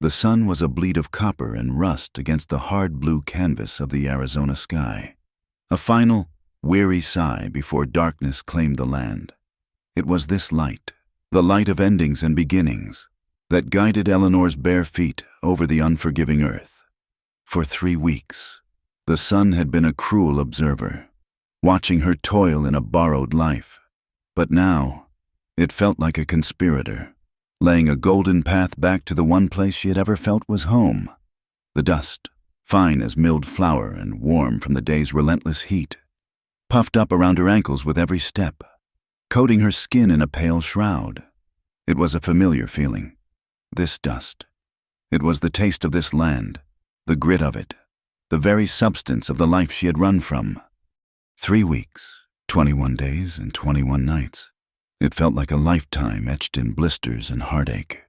The sun was a bleed of copper and rust against the hard blue canvas of the Arizona sky. A final, weary sigh before darkness claimed the land. It was this light, the light of endings and beginnings, that guided Eleanor's bare feet over the unforgiving earth. For 3 weeks, the sun had been a cruel observer, watching her toil in a borrowed life. But now, it felt like a conspirator, laying a golden path back to the one place she had ever felt was home. The dust, fine as milled flour and warm from the day's relentless heat, puffed up around her ankles with every step, coating her skin in a pale shroud. It was a familiar feeling. This dust. It was the taste of this land, the grit of it, the very substance of the life she had run from. 3 weeks, 21 days and 21 nights. It felt like a lifetime etched in blisters and heartache.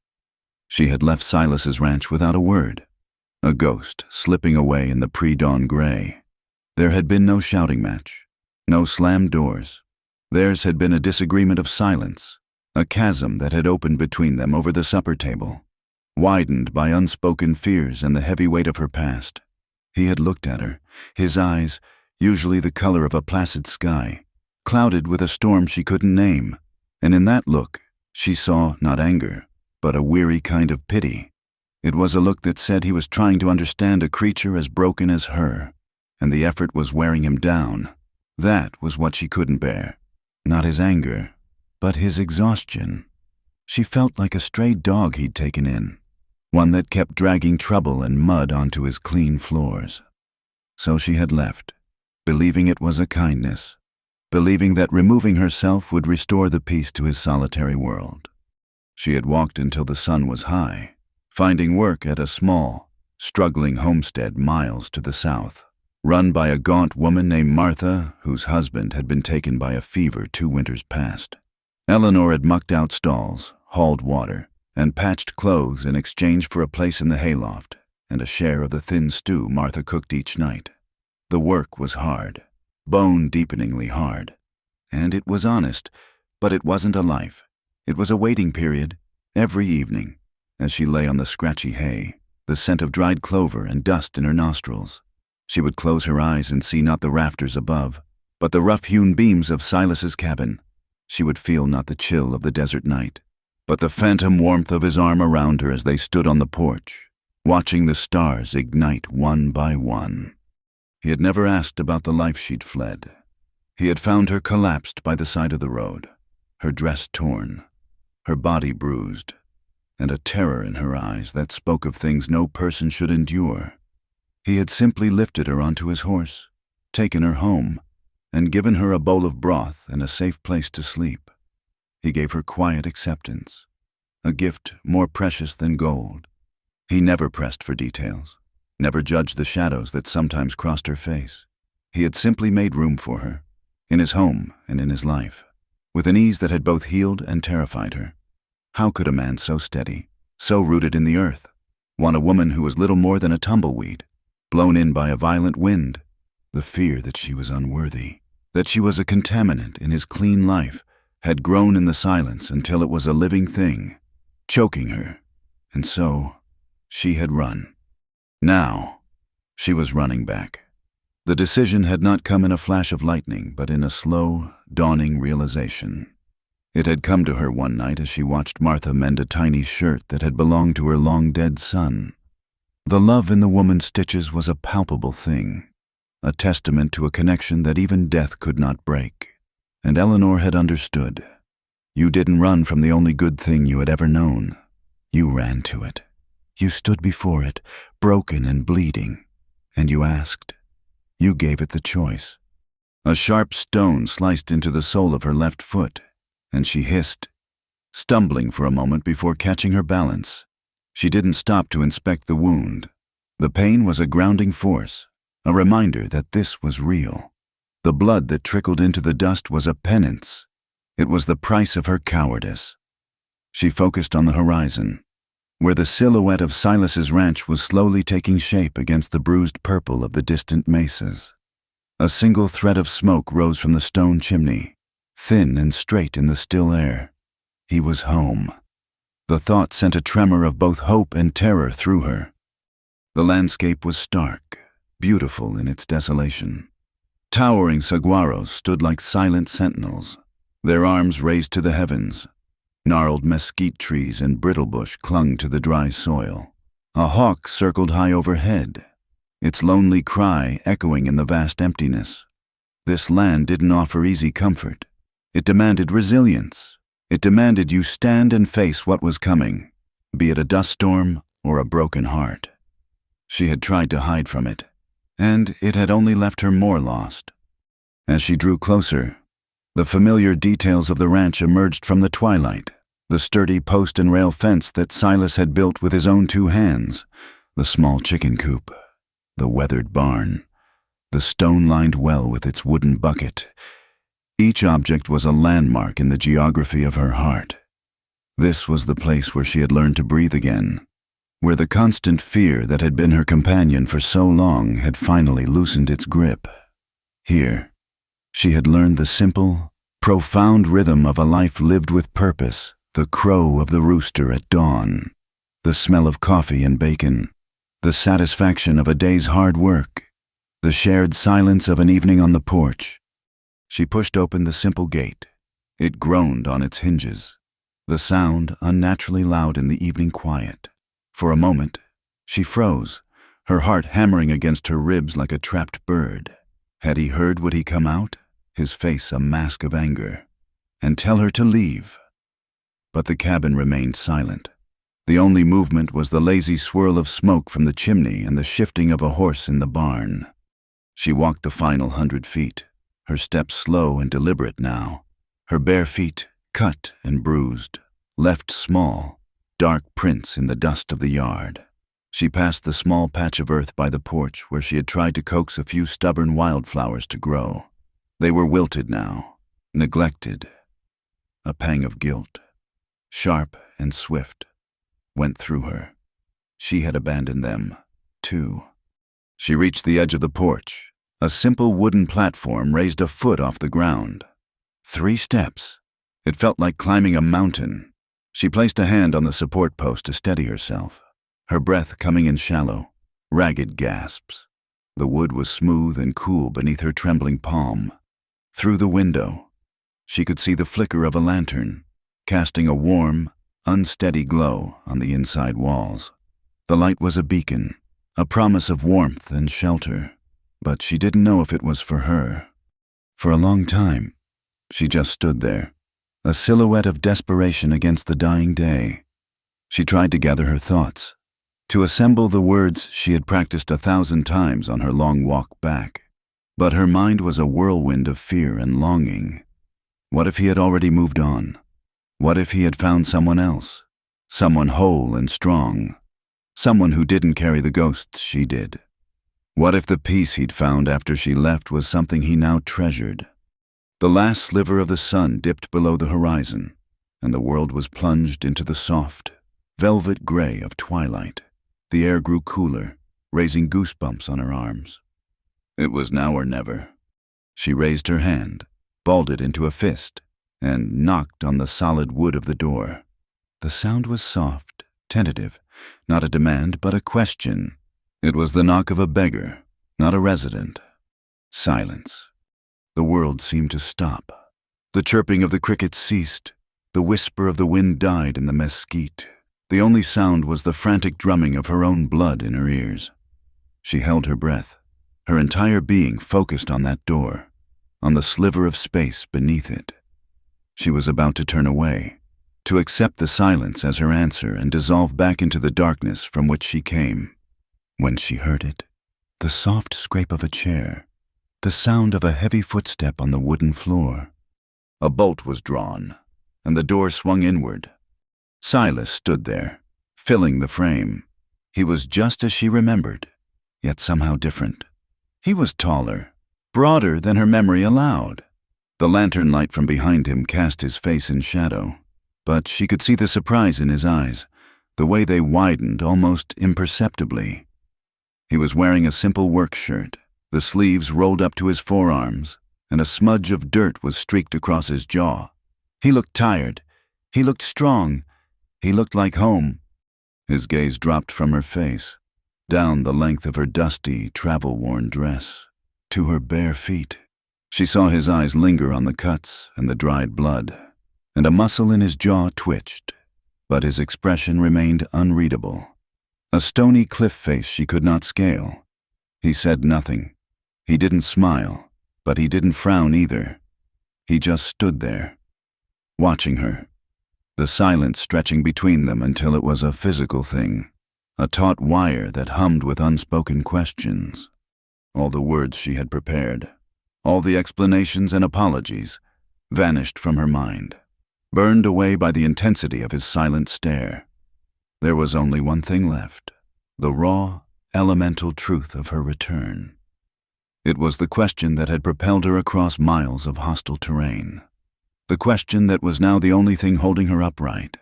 She had left Silas's ranch without a word, a ghost slipping away in the pre-dawn gray. There had been no shouting match, no slammed doors. Theirs had been a disagreement of silence, a chasm that had opened between them over the supper table, widened by unspoken fears and the heavy weight of her past. He had looked at her, his eyes, usually the color of a placid sky, clouded with a storm she couldn't name, and in that look, she saw not anger, but a weary kind of pity. It was a look that said he was trying to understand a creature as broken as her, and the effort was wearing him down. That was what she couldn't bear. Not his anger, but his exhaustion. She felt like a stray dog he'd taken in, one that kept dragging trouble and mud onto his clean floors. So she had left, believing it was a kindness, believing that removing herself would restore the peace to his solitary world. She had walked until the sun was high, finding work at a small, struggling homestead miles to the south, run by a gaunt woman named Martha, whose husband had been taken by a fever 2 winters past. Eleanor had mucked out stalls, hauled water, and patched clothes in exchange for a place in the hayloft and a share of the thin stew Martha cooked each night. The work was hard, bone-deepeningly hard, and it was honest, but it wasn't a life. It was a waiting period, every evening, as she lay on the scratchy hay, the scent of dried clover and dust in her nostrils. She would close her eyes and see not the rafters above, but the rough-hewn beams of Silas's cabin. She would feel not the chill of the desert night, but the phantom warmth of his arm around her as they stood on the porch, watching the stars ignite one by one. He had never asked about the life she'd fled. He had found her collapsed by the side of the road, her dress torn, her body bruised, and a terror in her eyes that spoke of things no person should endure. He had simply lifted her onto his horse, taken her home, and given her a bowl of broth and a safe place to sleep. He gave her quiet acceptance, a gift more precious than gold. He never pressed for details, never judged the shadows that sometimes crossed her face. He had simply made room for her, in his home and in his life, with an ease that had both healed and terrified her. How could a man so steady, so rooted in the earth, want a woman who was little more than a tumbleweed, blown in by a violent wind? The fear that she was unworthy, that she was a contaminant in his clean life, had grown in the silence until it was a living thing, choking her, and so she had run. Now, she was running back. The decision had not come in a flash of lightning, but in a slow, dawning realization. It had come to her one night as she watched Martha mend a tiny shirt that had belonged to her long-dead son. The love in the woman's stitches was a palpable thing, a testament to a connection that even death could not break. And Eleanor had understood. You didn't run from the only good thing you had ever known. You ran to it. You stood before it, broken and bleeding, and you asked. You gave it the choice. A sharp stone sliced into the sole of her left foot, and she hissed, stumbling for a moment before catching her balance. She didn't stop to inspect the wound. The pain was a grounding force, a reminder that this was real. The blood that trickled into the dust was a penance. It was the price of her cowardice. She focused on the horizon, where the silhouette of Silas's ranch was slowly taking shape against the bruised purple of the distant mesas. A single thread of smoke rose from the stone chimney, thin and straight in the still air. He was home. The thought sent a tremor of both hope and terror through her. The landscape was stark, beautiful in its desolation. Towering saguaros stood like silent sentinels, their arms raised to the heavens. Gnarled mesquite trees and brittlebush clung to the dry soil. A hawk circled high overhead, its lonely cry echoing in the vast emptiness. This land didn't offer easy comfort. It demanded resilience. It demanded you stand and face what was coming, be it a dust storm or a broken heart. She had tried to hide from it, and it had only left her more lost. As she drew closer, the familiar details of the ranch emerged from the twilight. The sturdy post and rail fence that Silas had built with his own 2 hands, the small chicken coop, the weathered barn, the stone-lined well with its wooden bucket. Each object was a landmark in the geography of her heart. This was the place where she had learned to breathe again, where the constant fear that had been her companion for so long had finally loosened its grip. Here, she had learned the simple, profound rhythm of a life lived with purpose, the crow of the rooster at dawn, the smell of coffee and bacon, the satisfaction of a day's hard work, the shared silence of an evening on the porch. She pushed open the simple gate. It groaned on its hinges, the sound unnaturally loud in the evening quiet. For a moment, she froze, her heart hammering against her ribs like a trapped bird. Had he heard would he come out, his face a mask of anger, and tell her to leave? But the cabin remained silent. The only movement was the lazy swirl of smoke from the chimney and the shifting of a horse in the barn. She walked the final 100 feet, her steps slow and deliberate now, her bare feet cut and bruised, left small, dark prints in the dust of the yard. She passed the small patch of earth by the porch where she had tried to coax a few stubborn wildflowers to grow. They were wilted now, neglected. A pang of guilt, sharp and swift, went through her. She had abandoned them, too. She reached the edge of the porch. A simple wooden platform raised a foot off the ground. 3 steps. It felt like climbing a mountain. She placed a hand on the support post to steady herself, her breath coming in shallow, ragged gasps. The wood was smooth and cool beneath her trembling palm. Through the window, she could see the flicker of a lantern, casting a warm, unsteady glow on the inside walls. The light was a beacon, a promise of warmth and shelter, but she didn't know if it was for her. For a long time, she just stood there, a silhouette of desperation against the dying day. She tried to gather her thoughts, to assemble the words she had practiced 1,000 times on her long walk back. But her mind was a whirlwind of fear and longing. What if he had already moved on? What if he had found someone else? Someone whole and strong. Someone who didn't carry the ghosts she did. What if the peace he'd found after she left was something he now treasured? The last sliver of the sun dipped below the horizon, and the world was plunged into the soft, velvet gray of twilight. The air grew cooler, raising goosebumps on her arms. It was now or never. She raised her hand, balled it into a fist, and knocked on the solid wood of the door. The sound was soft, tentative, not a demand but a question. It was the knock of a beggar, not a resident. Silence. The world seemed to stop. The chirping of the crickets ceased. The whisper of the wind died in the mesquite. The only sound was the frantic drumming of her own blood in her ears. She held her breath, her entire being focused on that door, on the sliver of space beneath it. She was about to turn away, to accept the silence as her answer and dissolve back into the darkness from which she came, when she heard it. The soft scrape of a chair, the sound of a heavy footstep on the wooden floor. A bolt was drawn, and the door swung inward. Silas stood there, filling the frame. He was just as she remembered, yet somehow different. He was taller, broader than her memory allowed. The lantern light from behind him cast his face in shadow, but she could see the surprise in his eyes, the way they widened almost imperceptibly. He was wearing a simple work shirt, the sleeves rolled up to his forearms, and a smudge of dirt was streaked across his jaw. He looked tired. He looked strong. He looked like home. His gaze dropped from her face, down the length of her dusty, travel-worn dress, to her bare feet. She saw his eyes linger on the cuts and the dried blood, and a muscle in his jaw twitched, but his expression remained unreadable. A stony cliff face she could not scale. He said nothing. He didn't smile, but he didn't frown either. He just stood there, watching her, the silence stretching between them until it was a physical thing, a taut wire that hummed with unspoken questions. All the words she had prepared, all the explanations and apologies, vanished from her mind, burned away by the intensity of his silent stare. There was only one thing left, the raw, elemental truth of her return. It was the question that had propelled her across miles of hostile terrain, the question that was now the only thing holding her upright.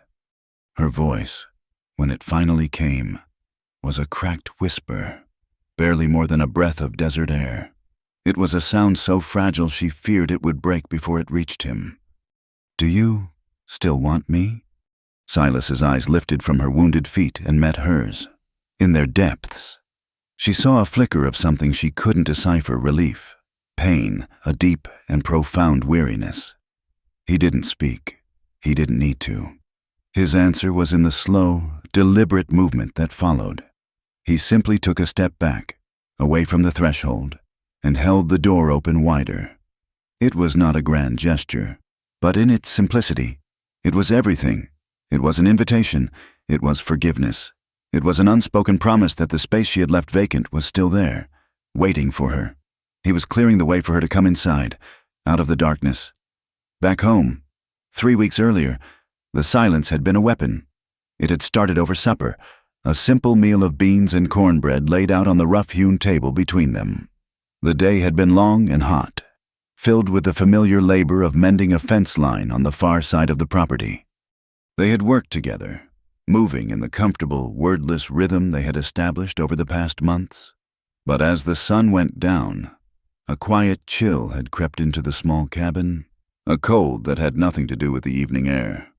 Her voice, when it finally came, was a cracked whisper, barely more than a breath of desert air. It was a sound so fragile she feared it would break before it reached him. "Do you still want me?" Silas's eyes lifted from her wounded feet and met hers. In their depths, she saw a flicker of something she couldn't decipher: relief, pain, a deep and profound weariness. He didn't speak. He didn't need to. His answer was in the slow, deliberate movement that followed. He simply took a step back, away from the threshold, and held the door open wider. It was not a grand gesture, but in its simplicity, it was everything. It was an invitation. It was forgiveness. It was an unspoken promise that the space she had left vacant was still there, waiting for her. He was clearing the way for her to come inside, out of the darkness. Back home, 3 weeks earlier, the silence had been a weapon. It had started over supper, a simple meal of beans and cornbread laid out on the rough-hewn table between them. The day had been long and hot, filled with the familiar labor of mending a fence line on the far side of the property. They had worked together, moving in the comfortable, wordless rhythm they had established over the past months. But as the sun went down, a quiet chill had crept into the small cabin, a cold that had nothing to do with the evening air.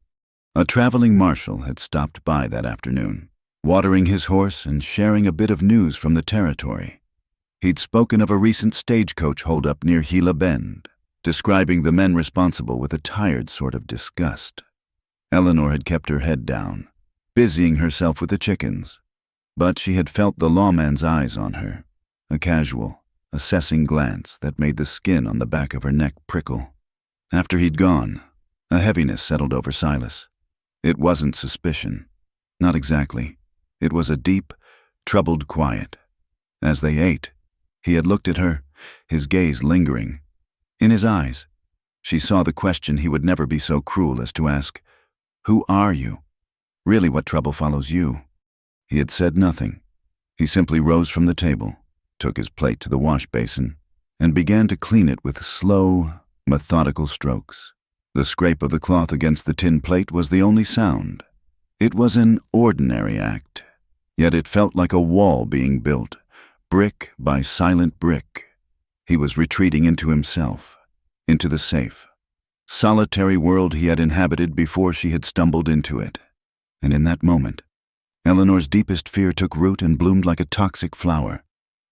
A traveling marshal had stopped by that afternoon, watering his horse and sharing a bit of news from the territory. He'd spoken of a recent stagecoach holdup near Gila Bend, describing the men responsible with a tired sort of disgust. Eleanor had kept her head down, busying herself with the chickens, but she had felt the lawman's eyes on her, a casual, assessing glance that made the skin on the back of her neck prickle. After he'd gone, a heaviness settled over Silas. It wasn't suspicion. Not exactly. It was a deep, troubled quiet. As they ate, he had looked at her, his gaze lingering. In his eyes, she saw the question he would never be so cruel as to ask, "Who are you? Really, what trouble follows you?" He had said nothing. He simply rose from the table, took his plate to the wash basin, and began to clean it with slow, methodical strokes. The scrape of the cloth against the tin plate was the only sound. It was an ordinary act, yet it felt like a wall being built, brick by silent brick. He was retreating into himself, into the safe, solitary world he had inhabited before she had stumbled into it. And in that moment, Eleanor's deepest fear took root and bloomed like a toxic flower.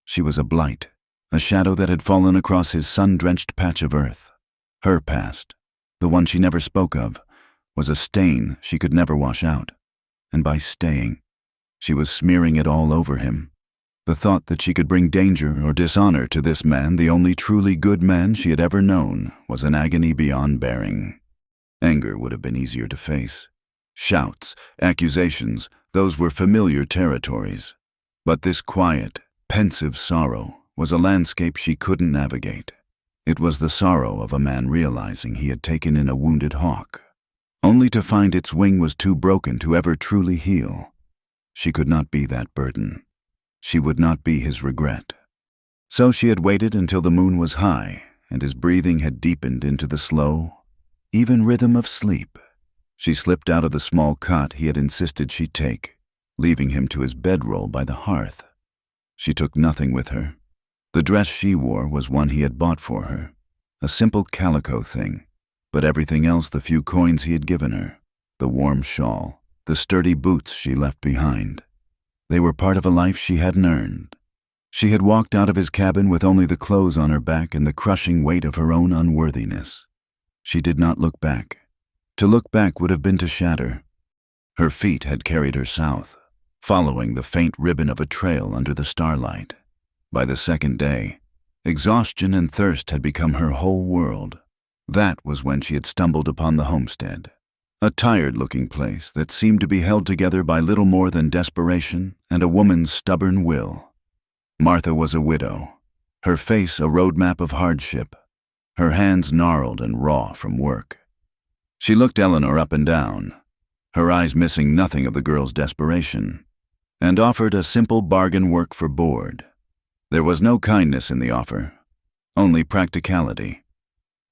She was a blight, a shadow that had fallen across his sun-drenched patch of earth. Her past, the one she never spoke of, was a stain she could never wash out. And by staying, she was smearing it all over him. The thought that she could bring danger or dishonor to this man, the only truly good man she had ever known, was an agony beyond bearing. Anger would have been easier to face. Shouts, accusations, those were familiar territories. But this quiet, pensive sorrow was a landscape she couldn't navigate. It was the sorrow of a man realizing he had taken in a wounded hawk, only to find its wing was too broken to ever truly heal. She could not be that burden. She would not be his regret. So she had waited until the moon was high and his breathing had deepened into the slow, even rhythm of sleep. She slipped out of the small cot he had insisted she take, leaving him to his bedroll by the hearth. She took nothing with her. The dress she wore was one he had bought for her, a simple calico thing, but everything else the few coins he had given her, the warm shawl, the sturdy boots she left behind. They were part of a life she hadn't earned. She had walked out of his cabin with only the clothes on her back and the crushing weight of her own unworthiness. She did not look back. To look back would have been to shatter. Her feet had carried her south, following the faint ribbon of a trail under the starlight. By the second day, exhaustion and thirst had become her whole world. That was when she had stumbled upon the homestead, a tired-looking place that seemed to be held together by little more than desperation and a woman's stubborn will. Martha was a widow, her face a roadmap of hardship, her hands gnarled and raw from work. She looked Eleanor up and down, her eyes missing nothing of the girl's desperation, and offered a simple bargain work for board. There was no kindness in the offer, only practicality.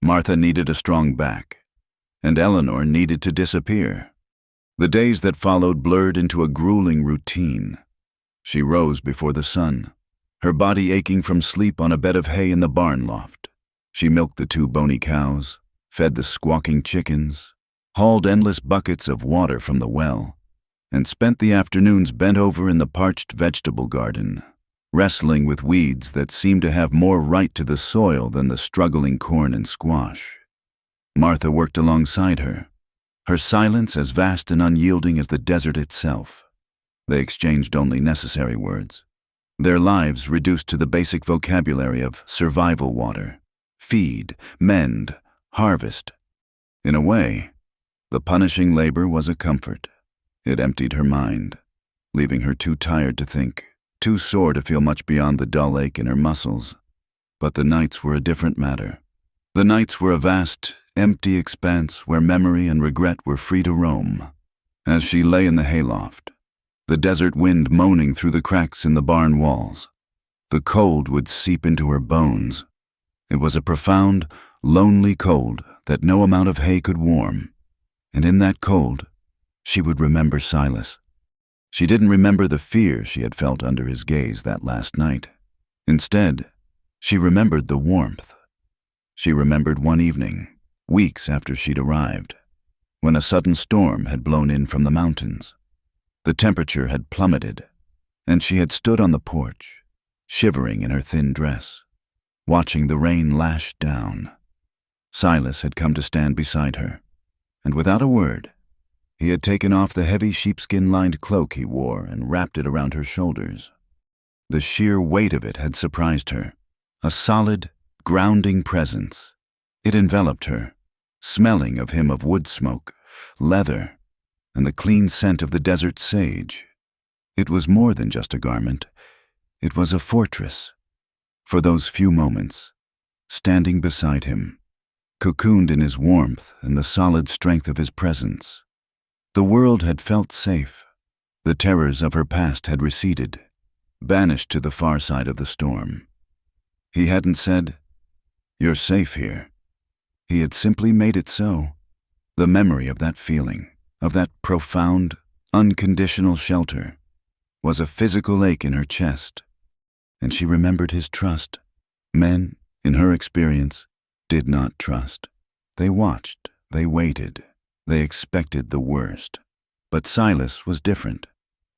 Martha needed a strong back, and Eleanor needed to disappear. The days that followed blurred into a grueling routine. She rose before the sun, her body aching from sleep on a bed of hay in the barn loft. She milked the 2 bony cows, fed the squawking chickens, hauled endless buckets of water from the well, and spent the afternoons bent over in the parched vegetable garden, wrestling with weeds that seemed to have more right to the soil than the struggling corn and squash. Martha worked alongside her, her silence as vast and unyielding as the desert itself. They exchanged only necessary words, their lives reduced to the basic vocabulary of survival water, feed, mend, harvest. In a way, the punishing labor was a comfort. It emptied her mind, leaving her too tired to think, too sore to feel much beyond the dull ache in her muscles. But the nights were a different matter. The nights were a vast, empty expanse where memory and regret were free to roam. As she lay in the hayloft, the desert wind moaning through the cracks in the barn walls, the cold would seep into her bones. It was a profound, lonely cold that no amount of hay could warm. And in that cold, she would remember Silas. She didn't remember the fear she had felt under his gaze that last night. Instead, she remembered the warmth. She remembered one evening, weeks after she'd arrived, when a sudden storm had blown in from the mountains. The temperature had plummeted, and she had stood on the porch, shivering in her thin dress, watching the rain lash down. Silas had come to stand beside her, and without a word, he had taken off the heavy sheepskin-lined cloak he wore and wrapped it around her shoulders. The sheer weight of it had surprised her, a solid, grounding presence. It enveloped her, smelling of him of wood smoke, leather, and the clean scent of the desert sage. It was more than just a garment. It was a fortress. For those few moments, standing beside him, cocooned in his warmth and the solid strength of his presence, the world had felt safe. The terrors of her past had receded, banished to the far side of the storm. He hadn't said, "You're safe here." He had simply made it so. The memory of that feeling, of that profound, unconditional shelter, was a physical ache in her chest. And she remembered his trust. Men, in her experience, did not trust. They watched, they waited, they expected the worst. But Silas was different.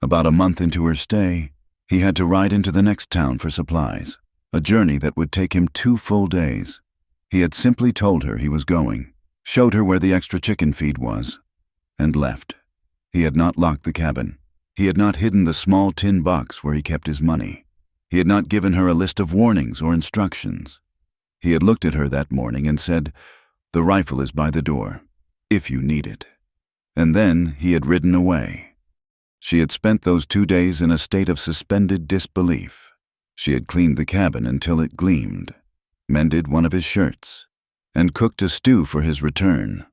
About a month into her stay, he had to ride into the next town for supplies, a journey that would take him 2 full days. He had simply told her he was going, showed her where the extra chicken feed was, and left. He had not locked the cabin. He had not hidden the small tin box where he kept his money. He had not given her a list of warnings or instructions. He had looked at her that morning and said, "The rifle is by the door, if you need it." And then he had ridden away. She had spent those 2 days in a state of suspended disbelief. She had cleaned the cabin until it gleamed, mended one of his shirts, and cooked a stew for his return,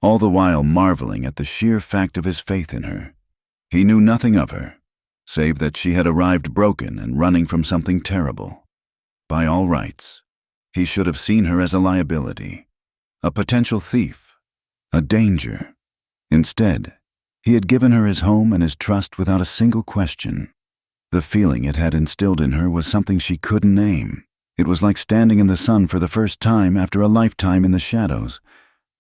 all the while marveling at the sheer fact of his faith in her. He knew nothing of her, save that she had arrived broken and running from something terrible. By all rights, he should have seen her as a liability, a potential thief, a danger. Instead, he had given her his home and his trust without a single question. The feeling it had instilled in her was something she couldn't name. It was like standing in the sun for the first time after a lifetime in the shadows.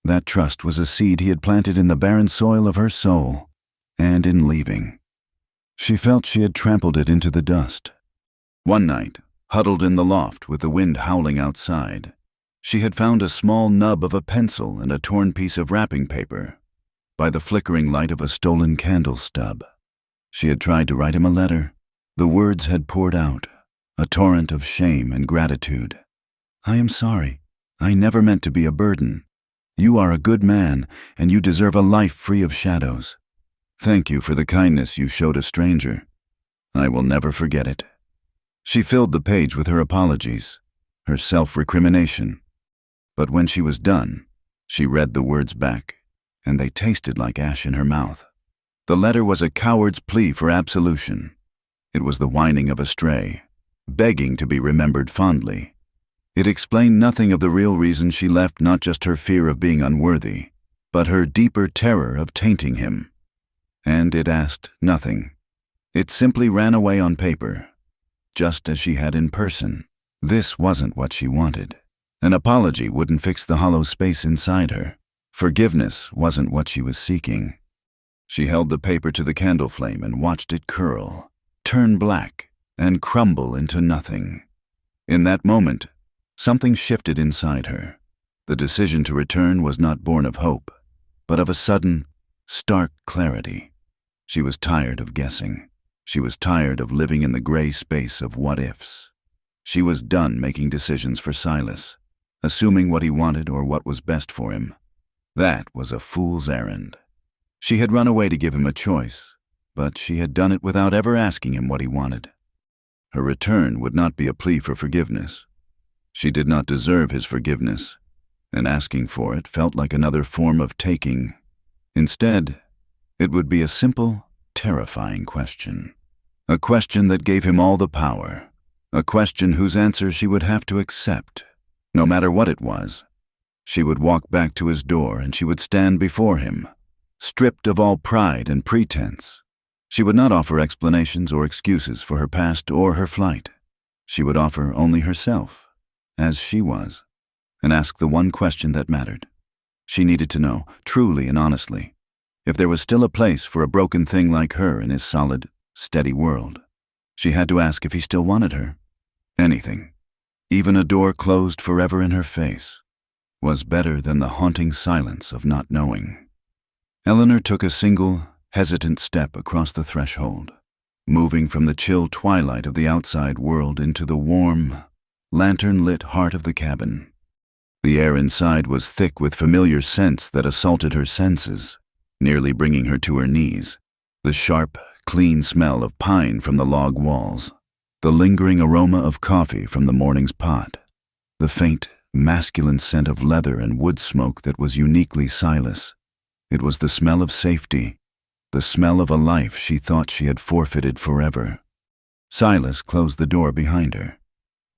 That trust was a seed he had planted in the barren soil of her soul, and in leaving. She felt she had trampled it into the dust. One night, huddled in the loft with the wind howling outside, she had found a small nub of a pencil and a torn piece of wrapping paper by the flickering light of a stolen candle stub. She had tried to write him a letter. The words had poured out, a torrent of shame and gratitude. "I am sorry. I never meant to be a burden. You are a good man, and you deserve a life free of shadows. Thank you for the kindness you showed a stranger. I will never forget it." She filled the page with her apologies, her self-recrimination. But when she was done, she read the words back, and they tasted like ash in her mouth. The letter was a coward's plea for absolution. It was the whining of a stray, begging to be remembered fondly. It explained nothing of the real reason she left, not just her fear of being unworthy, but her deeper terror of tainting him. And it asked nothing. It simply ran away on paper, just as she had in person. This wasn't what she wanted. An apology wouldn't fix the hollow space inside her. Forgiveness wasn't what she was seeking. She held the paper to the candle flame and watched it curl, turn black, and crumble into nothing. In that moment, something shifted inside her. The decision to return was not born of hope, but of a sudden, stark clarity. She was tired of guessing. She was tired of living in the gray space of what-ifs. She was done making decisions for Silas, assuming what he wanted or what was best for him. That was a fool's errand. She had run away to give him a choice, but she had done it without ever asking him what he wanted. Her return would not be a plea for forgiveness. She did not deserve his forgiveness, and asking for it felt like another form of taking. Instead, it would be a simple, terrifying question. A question that gave him all the power. A question whose answer she would have to accept, no matter what it was. She would walk back to his door and she would stand before him, stripped of all pride and pretense. She would not offer explanations or excuses for her past or her flight. She would offer only herself, as she was, and ask the one question that mattered. She needed to know, truly and honestly, if there was still a place for a broken thing like her in his solid, steady world. She had to ask if he still wanted her. Anything, even a door closed forever in her face, was better than the haunting silence of not knowing. Eleanor took a single, hesitant step across the threshold, moving from the chill twilight of the outside world into the warm, lantern-lit heart of the cabin. The air inside was thick with familiar scents that assaulted her senses, nearly bringing her to her knees. The sharp, clean smell of pine from the log walls, the lingering aroma of coffee from the morning's pot, the faint, masculine scent of leather and wood smoke that was uniquely Silas. It was the smell of safety, the smell of a life she thought she had forfeited forever. Silas closed the door behind her.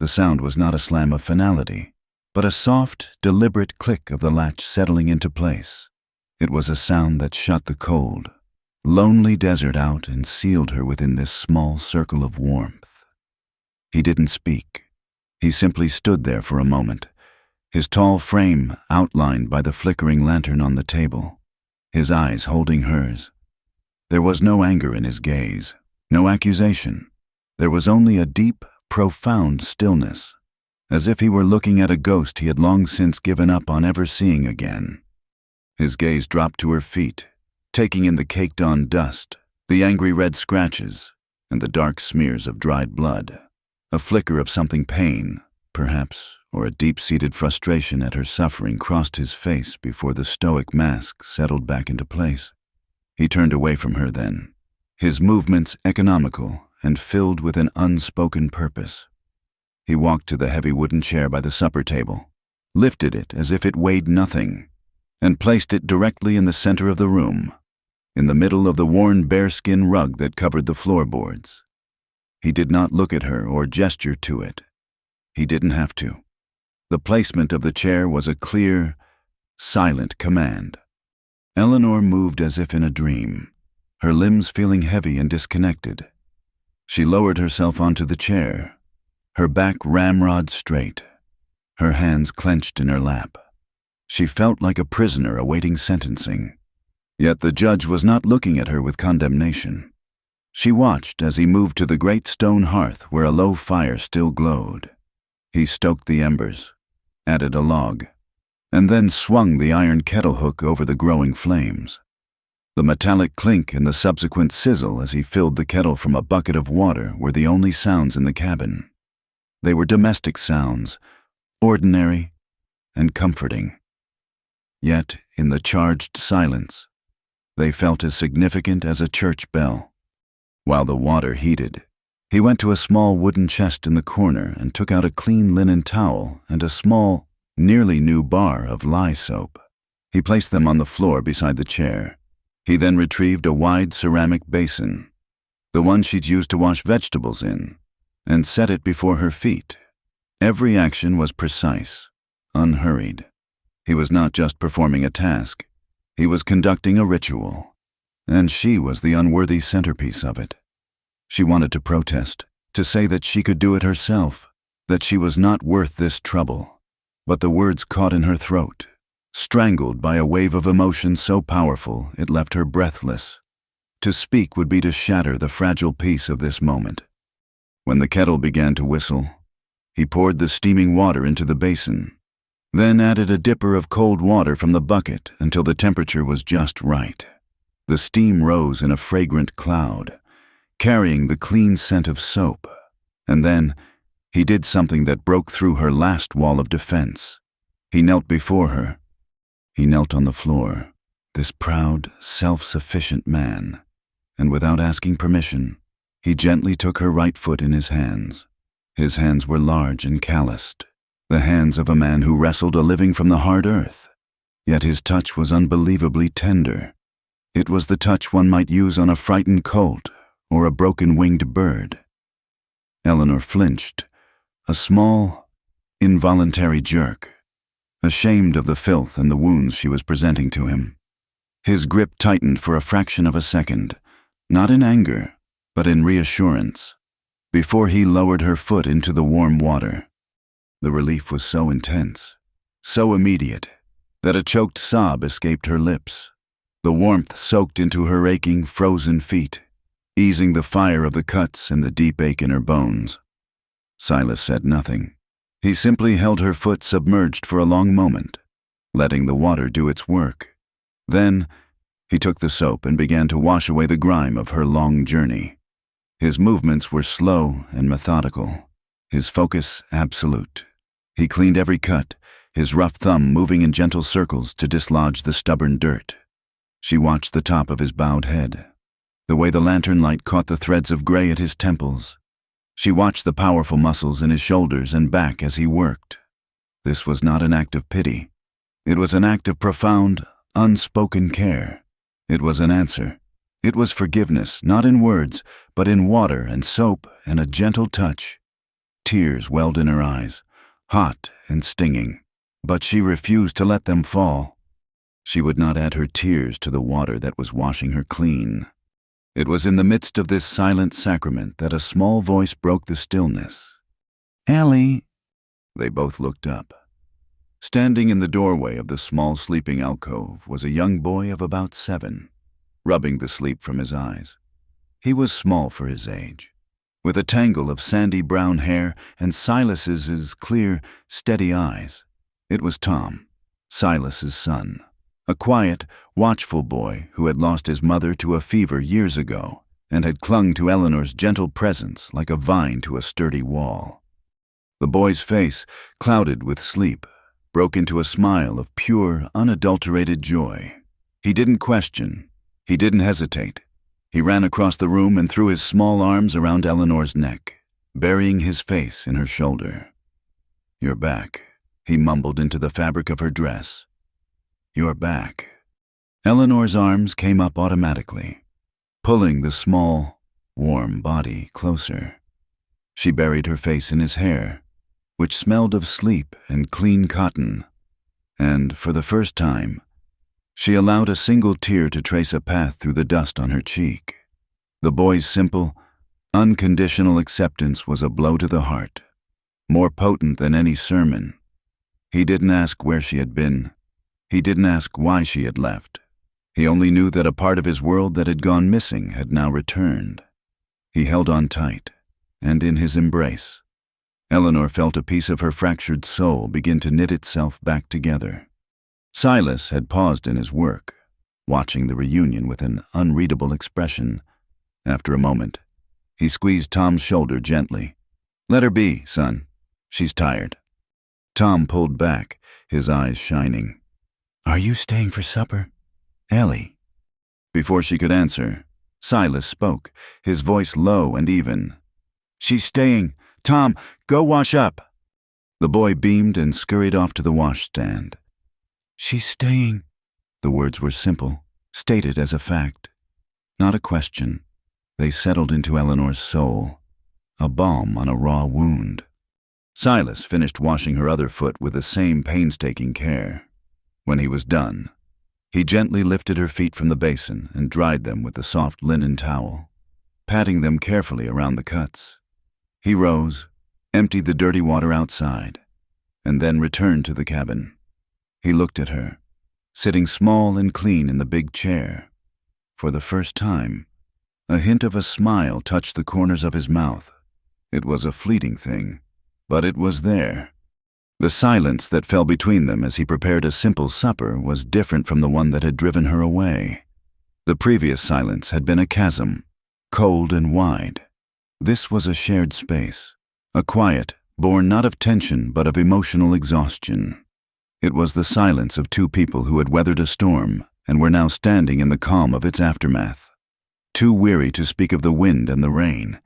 The sound was not a slam of finality, but a soft, deliberate click of the latch settling into place. It was a sound that shut the cold, lonely desert out and sealed her within this small circle of warmth. He didn't speak. He simply stood there for a moment, his tall frame outlined by the flickering lantern on the table, his eyes holding hers. There was no anger in his gaze, no accusation. There was only a deep, profound stillness, as if he were looking at a ghost he had long since given up on ever seeing again. His gaze dropped to her feet, taking in the caked-on dust, the angry red scratches, and the dark smears of dried blood. A flicker of something pain, perhaps, or a deep-seated frustration at her suffering crossed his face before the stoic mask settled back into place. He turned away from her then, his movements economical and filled with an unspoken purpose. He walked to the heavy wooden chair by the supper table, lifted it as if it weighed nothing, and placed it directly in the center of the room, in the middle of the worn bearskin rug that covered the floorboards. He did not look at her or gesture to it. He didn't have to. The placement of the chair was a clear, silent command. Eleanor moved as if in a dream, her limbs feeling heavy and disconnected. She lowered herself onto the chair, her back ramrod straight, her hands clenched in her lap. She felt like a prisoner awaiting sentencing. Yet the judge was not looking at her with condemnation. She watched as he moved to the great stone hearth where a low fire still glowed. He stoked the embers, added a log, and then swung the iron kettle hook over the growing flames. The metallic clink and the subsequent sizzle as he filled the kettle from a bucket of water were the only sounds in the cabin. They were domestic sounds, ordinary and comforting. Yet, in the charged silence, they felt as significant as a church bell. While the water heated, he went to a small wooden chest in the corner and took out a clean linen towel and a small, nearly new bar of lye soap. He placed them on the floor beside the chair. He then retrieved a wide ceramic basin, the one she'd used to wash vegetables in, and set it before her feet. Every action was precise, unhurried. He was not just performing a task, he was conducting a ritual, and she was the unworthy centerpiece of it. She wanted to protest, to say that she could do it herself, that she was not worth this trouble, but the words caught in her throat, strangled by a wave of emotion so powerful it left her breathless. To speak would be to shatter the fragile peace of this moment. When the kettle began to whistle, he poured the steaming water into the basin, then added a dipper of cold water from the bucket until the temperature was just right. The steam rose in a fragrant cloud, carrying the clean scent of soap, and then he did something that broke through her last wall of defense. He knelt before her. He knelt on the floor, this proud, self-sufficient man, and without asking permission, he gently took her right foot in his hands. His hands were large and calloused, the hands of a man who wrestled a living from the hard earth. Yet his touch was unbelievably tender. It was the touch one might use on a frightened colt or a broken-winged bird. Eleanor flinched, a small, involuntary jerk, ashamed of the filth and the wounds she was presenting to him. His grip tightened for a fraction of a second, not in anger, but in reassurance, before he lowered her foot into the warm water. The relief was so intense, so immediate, that a choked sob escaped her lips. The warmth soaked into her aching, frozen feet, easing the fire of the cuts and the deep ache in her bones. Silas said nothing. He simply held her foot submerged for a long moment, letting the water do its work. Then, he took the soap and began to wash away the grime of her long journey. His movements were slow and methodical, his focus absolute. He cleaned every cut, his rough thumb moving in gentle circles to dislodge the stubborn dirt. She watched the top of his bowed head, the way the lantern light caught the threads of gray at his temples. She watched the powerful muscles in his shoulders and back as he worked. This was not an act of pity. It was an act of profound, unspoken care. It was an answer. It was forgiveness, not in words, but in water and soap and a gentle touch. Tears welled in her eyes, hot and stinging, but she refused to let them fall. She would not add her tears to the water that was washing her clean. It was in the midst of this silent sacrament that a small voice broke the stillness. "Ellie." They both looked up. Standing in the doorway of the small sleeping alcove was a young boy of about 7, rubbing the sleep from his eyes. He was small for his age, with a tangle of sandy brown hair and Silas's clear, steady eyes. It was Tom, Silas's son, a quiet, watchful boy who had lost his mother to a fever years ago and had clung to Eleanor's gentle presence like a vine to a sturdy wall. The boy's face, clouded with sleep, broke into a smile of pure, unadulterated joy. He didn't question. He didn't hesitate. He ran across the room and threw his small arms around Eleanor's neck, burying his face in her shoulder. "You're back," he mumbled into the fabric of her dress. "You're back." Eleanor's arms came up automatically, pulling the small, warm body closer. She buried her face in his hair, which smelled of sleep and clean cotton, and, for the first time, she allowed a single tear to trace a path through the dust on her cheek. The boy's simple, unconditional acceptance was a blow to the heart, more potent than any sermon. He didn't ask where she had been. He didn't ask why she had left. He only knew that a part of his world that had gone missing had now returned. He held on tight, and in his embrace, Eleanor felt a piece of her fractured soul begin to knit itself back together. Silas had paused in his work, watching the reunion with an unreadable expression. After a moment, he squeezed Tom's shoulder gently. "Let her be, son. She's tired." Tom pulled back, his eyes shining. "Are you staying for supper, Ellie?" Before she could answer, Silas spoke, his voice low and even. "She's staying. Tom, go wash up." The boy beamed and scurried off to the washstand. "She's staying." The words were simple, stated as a fact, not a question. They settled into Eleanor's soul, a balm on a raw wound. Silas finished washing her other foot with the same painstaking care. When he was done, he gently lifted her feet from the basin and dried them with the soft linen towel, patting them carefully around the cuts. He rose, emptied the dirty water outside, and then returned to the cabin. He looked at her, sitting small and clean in the big chair. For the first time, a hint of a smile touched the corners of his mouth. It was a fleeting thing, but it was there. The silence that fell between them as he prepared a simple supper was different from the one that had driven her away. The previous silence had been a chasm, cold and wide. This was a shared space, a quiet, born not of tension but of emotional exhaustion. It was the silence of two people who had weathered a storm and were now standing in the calm of its aftermath. Too weary to speak of the wind and the rain,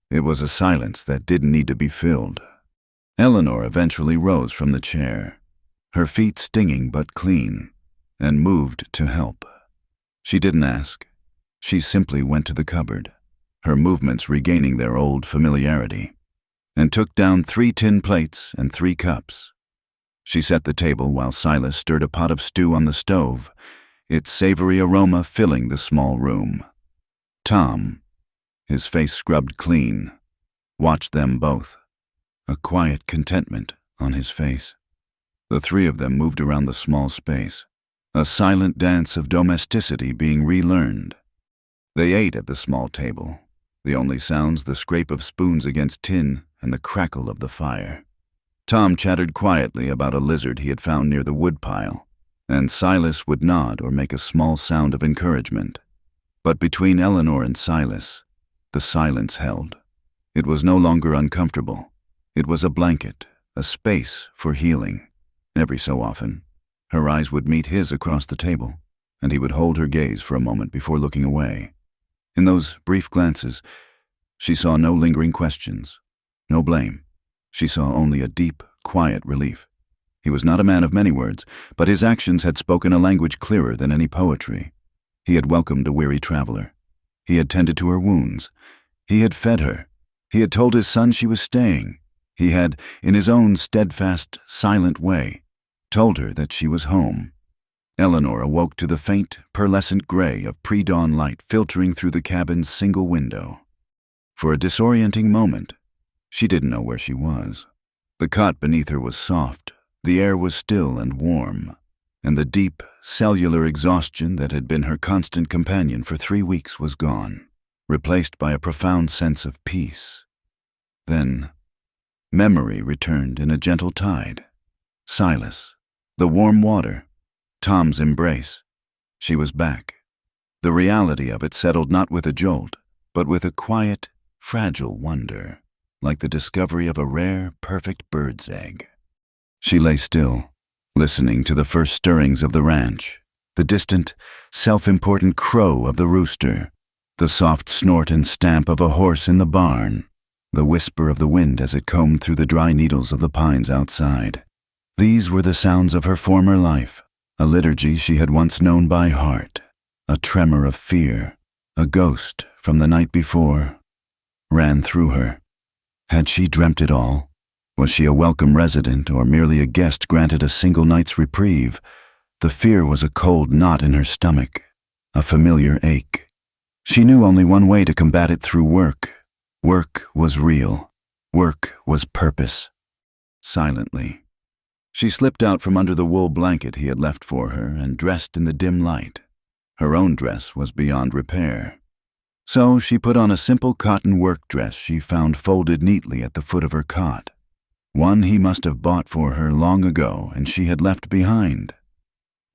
it was a silence that didn't need to be filled. Eleanor eventually rose from the chair, her feet stinging but clean, and moved to help. She didn't ask. She simply went to the cupboard, her movements regaining their old familiarity, and took down 3 tin plates and 3 cups. She set the table while Silas stirred a pot of stew on the stove, its savory aroma filling the small room. Tom, his face scrubbed clean, watched them both, a quiet contentment on his face. The 3 of them moved around the small space, a silent dance of domesticity being relearned. They ate at the small table, the only sounds the scrape of spoons against tin and the crackle of the fire. Tom chattered quietly about a lizard he had found near the woodpile, and Silas would nod or make a small sound of encouragement. But between Eleanor and Silas, the silence held. It was no longer uncomfortable. It was a blanket, a space for healing. Every so often, her eyes would meet his across the table, and he would hold her gaze for a moment before looking away. In those brief glances, she saw no lingering questions, no blame. She saw only a deep, quiet relief. He was not a man of many words, but his actions had spoken a language clearer than any poetry. He had welcomed a weary traveler. He had tended to her wounds. He had fed her. He had told his son she was staying. He had, in his own steadfast, silent way, told her that she was home. Eleanor awoke to the faint, pearlescent gray of pre-dawn light filtering through the cabin's single window. For a disorienting moment, she didn't know where she was. The cot beneath her was soft, the air was still and warm, and the deep, cellular exhaustion that had been her constant companion for 3 weeks was gone, replaced by a profound sense of peace. Then, memory returned in a gentle tide. Silas, the warm water, Tom's embrace. She was back. The reality of it settled not with a jolt, but with a quiet, fragile wonder, like the discovery of a rare, perfect bird's egg. She lay still, listening to the first stirrings of the ranch, the distant, self-important crow of the rooster, the soft snort and stamp of a horse in the barn, the whisper of the wind as it combed through the dry needles of the pines outside. These were the sounds of her former life, a liturgy she had once known by heart, a tremor of fear, a ghost from the night before, ran through her. Had she dreamt it all? Was she a welcome resident or merely a guest granted a single night's reprieve? The fear was a cold knot in her stomach, a familiar ache. She knew only one way to combat it: through work. Work was real. Work was purpose. Silently, she slipped out from under the wool blanket he had left for her and dressed in the dim light. Her own dress was beyond repair. So she put on a simple cotton work dress she found folded neatly at the foot of her cot. One he must have bought for her long ago and she had left behind.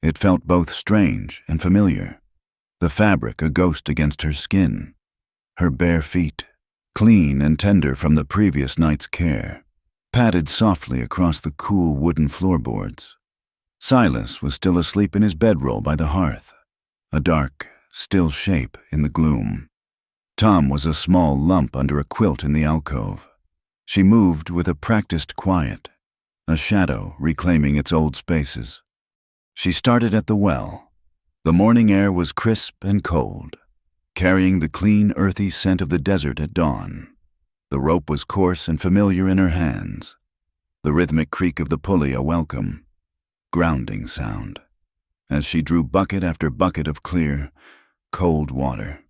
It felt both strange and familiar, the fabric a ghost against her skin, her bare feet, clean and tender from the previous night's care, padded softly across the cool wooden floorboards. Silas was still asleep in his bedroll by the hearth, a dark, still shape in the gloom. Tom was a small lump under a quilt in the alcove. She moved with a practiced quiet, a shadow reclaiming its old spaces. She started at the well. The morning air was crisp and cold, carrying the clean, earthy scent of the desert at dawn. The rope was coarse and familiar in her hands, the rhythmic creak of the pulley a welcome, grounding sound, as she drew bucket after bucket of clear, cold water.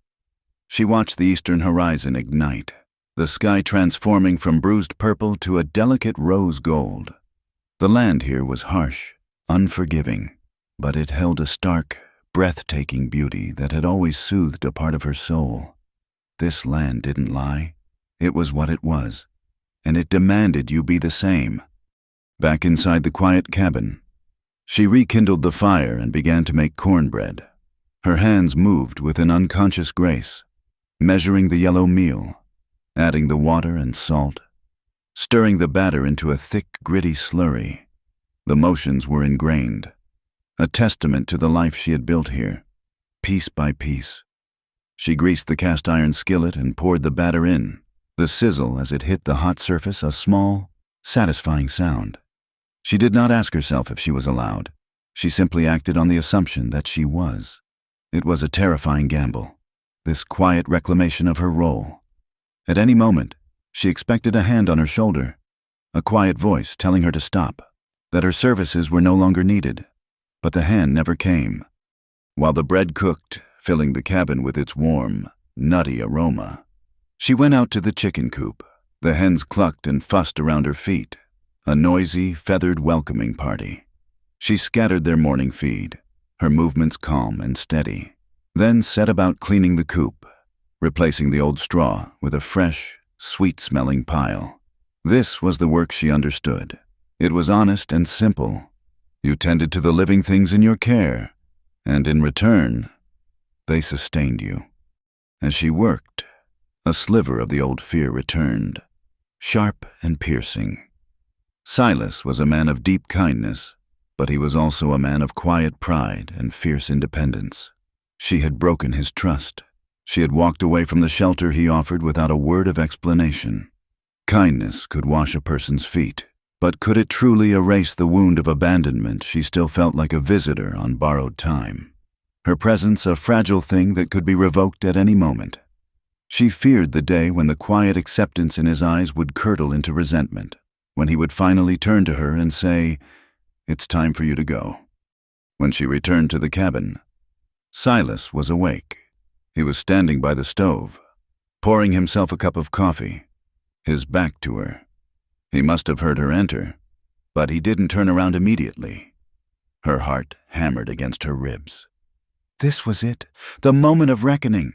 She watched the eastern horizon ignite, the sky transforming from bruised purple to a delicate rose gold. The land here was harsh, unforgiving, but it held a stark, breathtaking beauty that had always soothed a part of her soul. This land didn't lie. It was what it was, and it demanded you be the same. Back inside the quiet cabin, she rekindled the fire and began to make cornbread. Her hands moved with an unconscious grace, measuring the yellow meal, adding the water and salt, stirring the batter into a thick, gritty slurry. The motions were ingrained, a testament to the life she had built here, piece by piece. She greased the cast-iron skillet and poured the batter in, the sizzle as it hit the hot surface a small, satisfying sound. She did not ask herself if she was allowed. She simply acted on the assumption that she was. It was a terrifying gamble, this quiet reclamation of her role. At any moment, she expected a hand on her shoulder, a quiet voice telling her to stop, that her services were no longer needed. But the hand never came. While the bread cooked, filling the cabin with its warm, nutty aroma, she went out to the chicken coop. The hens clucked and fussed around her feet, a noisy, feathered welcoming party. She scattered their morning feed, her movements calm and steady, then set about cleaning the coop, replacing the old straw with a fresh, sweet-smelling pile. This was the work she understood. It was honest and simple. You tended to the living things in your care, and in return, they sustained you. As she worked, a sliver of the old fear returned, sharp and piercing. Silas was a man of deep kindness, but he was also a man of quiet pride and fierce independence. She had broken his trust. She had walked away from the shelter he offered without a word of explanation. Kindness could wash a person's feet, but could it truly erase the wound of abandonment? She still felt like a visitor on borrowed time, her presence a fragile thing that could be revoked at any moment. She feared the day when the quiet acceptance in his eyes would curdle into resentment, when he would finally turn to her and say, "It's time for you to go." When she returned to the cabin, Silas was awake. He was standing by the stove, pouring himself a cup of coffee, his back to her. He must have heard her enter, but he didn't turn around immediately. Her heart hammered against her ribs. This was it, the moment of reckoning.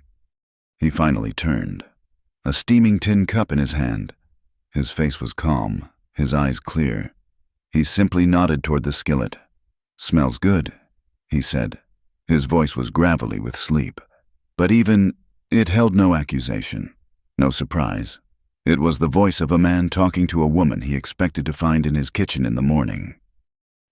He finally turned, a steaming tin cup in his hand. His face was calm, his eyes clear. He simply nodded toward the skillet. "Smells good," he said. His voice was gravelly with sleep, but even it held no accusation, no surprise. It was the voice of a man talking to a woman he expected to find in his kitchen in the morning.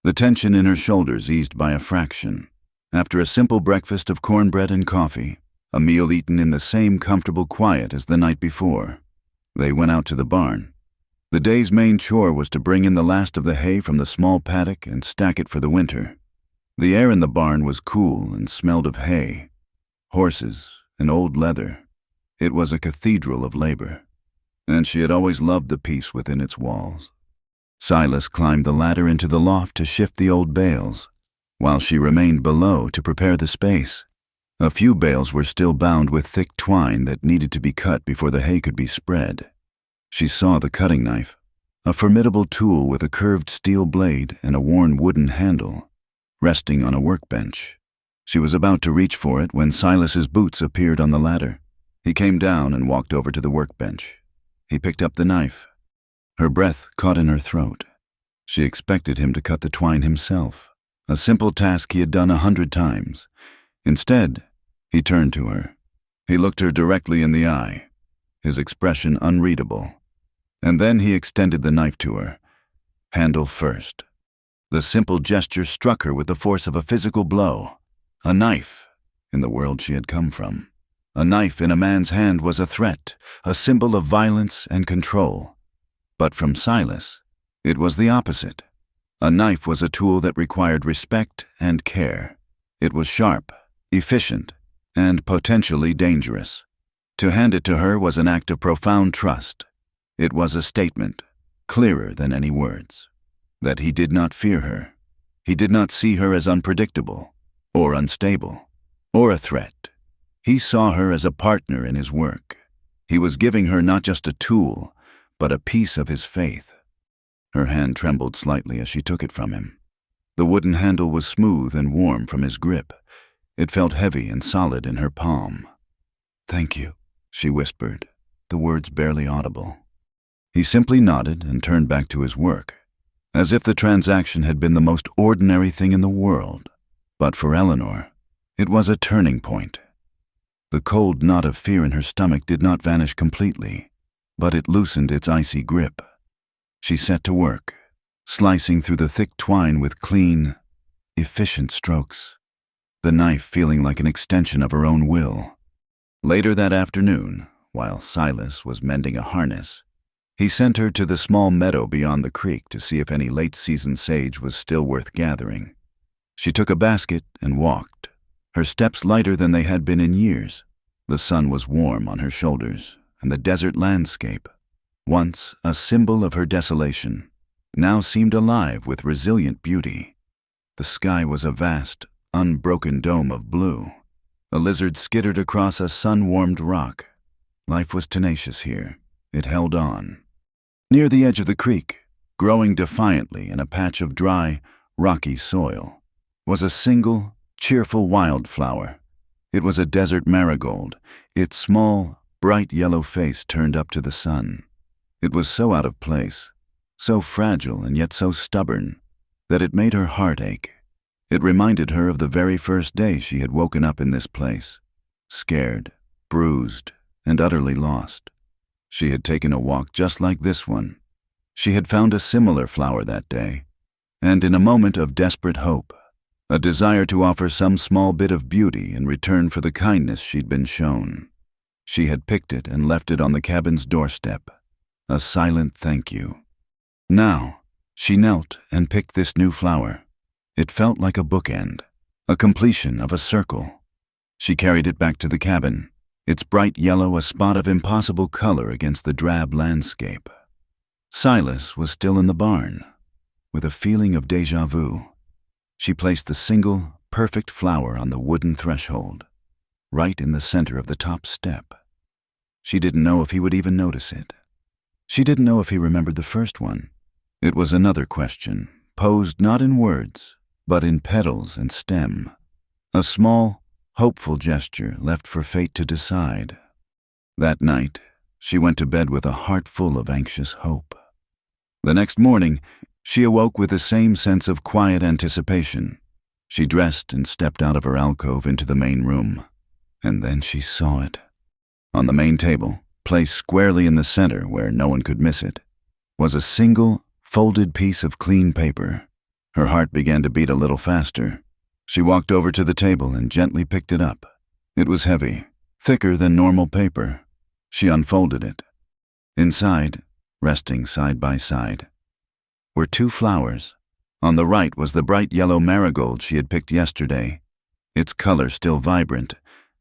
The tension in her shoulders eased by a fraction. After a simple breakfast of cornbread and coffee, a meal eaten in the same comfortable quiet as the night before, they went out to the barn. The day's main chore was to bring in the last of the hay from the small paddock and stack it for the winter. The air in the barn was cool and smelled of hay, horses, and old leather. It was a cathedral of labor, and she had always loved the peace within its walls. Silas climbed the ladder into the loft to shift the old bales, while she remained below to prepare the space. A few bales were still bound with thick twine that needed to be cut before the hay could be spread. She saw the cutting knife, a formidable tool with a curved steel blade and a worn wooden handle, resting on a workbench. She was about to reach for it when Silas's boots appeared on the ladder. He came down and walked over to the workbench. He picked up the knife. Her breath caught in her throat. She expected him to cut the twine himself, a simple task he had done 100 times. Instead, he turned to her. He looked her directly in the eye, his expression unreadable. And then he extended the knife to her, handle first. The simple gesture struck her with the force of a physical blow. A knife, in the world she had come from. A knife in a man's hand was a threat, a symbol of violence and control. But from Silas, it was the opposite. A knife was a tool that required respect and care. It was sharp, efficient, and potentially dangerous. To hand it to her was an act of profound trust. It was a statement, clearer than any words, that he did not fear her. He did not see her as unpredictable, or unstable, or a threat. He saw her as a partner in his work. He was giving her not just a tool, but a piece of his faith. Her hand trembled slightly as she took it from him. The wooden handle was smooth and warm from his grip. It felt heavy and solid in her palm. "Thank you," she whispered, the words barely audible. He simply nodded and turned back to his work, as if the transaction had been the most ordinary thing in the world. But for Eleanor, it was a turning point. The cold knot of fear in her stomach did not vanish completely, but it loosened its icy grip. She set to work, slicing through the thick twine with clean, efficient strokes, the knife feeling like an extension of her own will. Later that afternoon, while Silas was mending a harness, he sent her to the small meadow beyond the creek to see if any late-season sage was still worth gathering. She took a basket and walked, her steps lighter than they had been in years. The sun was warm on her shoulders, and the desert landscape, once a symbol of her desolation, now seemed alive with resilient beauty. The sky was a vast, unbroken dome of blue. A lizard skittered across a sun-warmed rock. Life was tenacious here. It held on. Near the edge of the creek, growing defiantly in a patch of dry, rocky soil, was a single, cheerful wildflower. It was a desert marigold, its small, bright yellow face turned up to the sun. It was so out of place, so fragile and yet so stubborn, that it made her heart ache. It reminded her of the very first day she had woken up in this place, scared, bruised, and utterly lost. She had taken a walk just like this one. She had found a similar flower that day, and in a moment of desperate hope, a desire to offer some small bit of beauty in return for the kindness she'd been shown, she had picked it and left it on the cabin's doorstep, a silent thank you. Now, she knelt and picked this new flower. It felt like a bookend, a completion of a circle. She carried it back to the cabin, its bright yellow a spot of impossible color against the drab landscape. Silas was still in the barn, with a feeling of déjà vu. She placed the single, perfect flower on the wooden threshold, right in the center of the top step. She didn't know if he would even notice it. She didn't know if he remembered the first one. It was another question, posed not in words, but in petals and stem. A small, hopeful gesture left for fate to decide. That night, she went to bed with a heart full of anxious hope. The next morning, she awoke with the same sense of quiet anticipation. She dressed and stepped out of her alcove into the main room, and then she saw it. On the main table, placed squarely in the center where no one could miss it, was a single, folded piece of clean paper. Her heart began to beat a little faster. She walked over to the table and gently picked it up. It was heavy, thicker than normal paper. She unfolded it. Inside, resting side by side, were two flowers. On the right was the bright yellow marigold she had picked yesterday, its color still vibrant,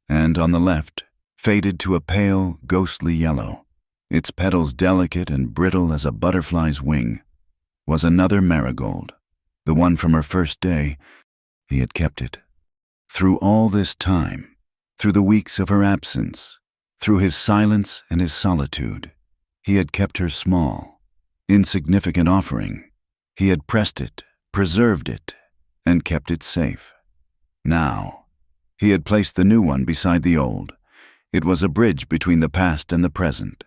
and on the left, faded to a pale, ghostly yellow, its petals delicate and brittle as a butterfly's wing, was another marigold, the one from her first day. He had kept it. Through all this time, through the weeks of her absence, through his silence and his solitude, he had kept her small, insignificant offering. He had pressed it, preserved it, and kept it safe. Now, He had placed the new one beside the old. It was a bridge between the past and the present.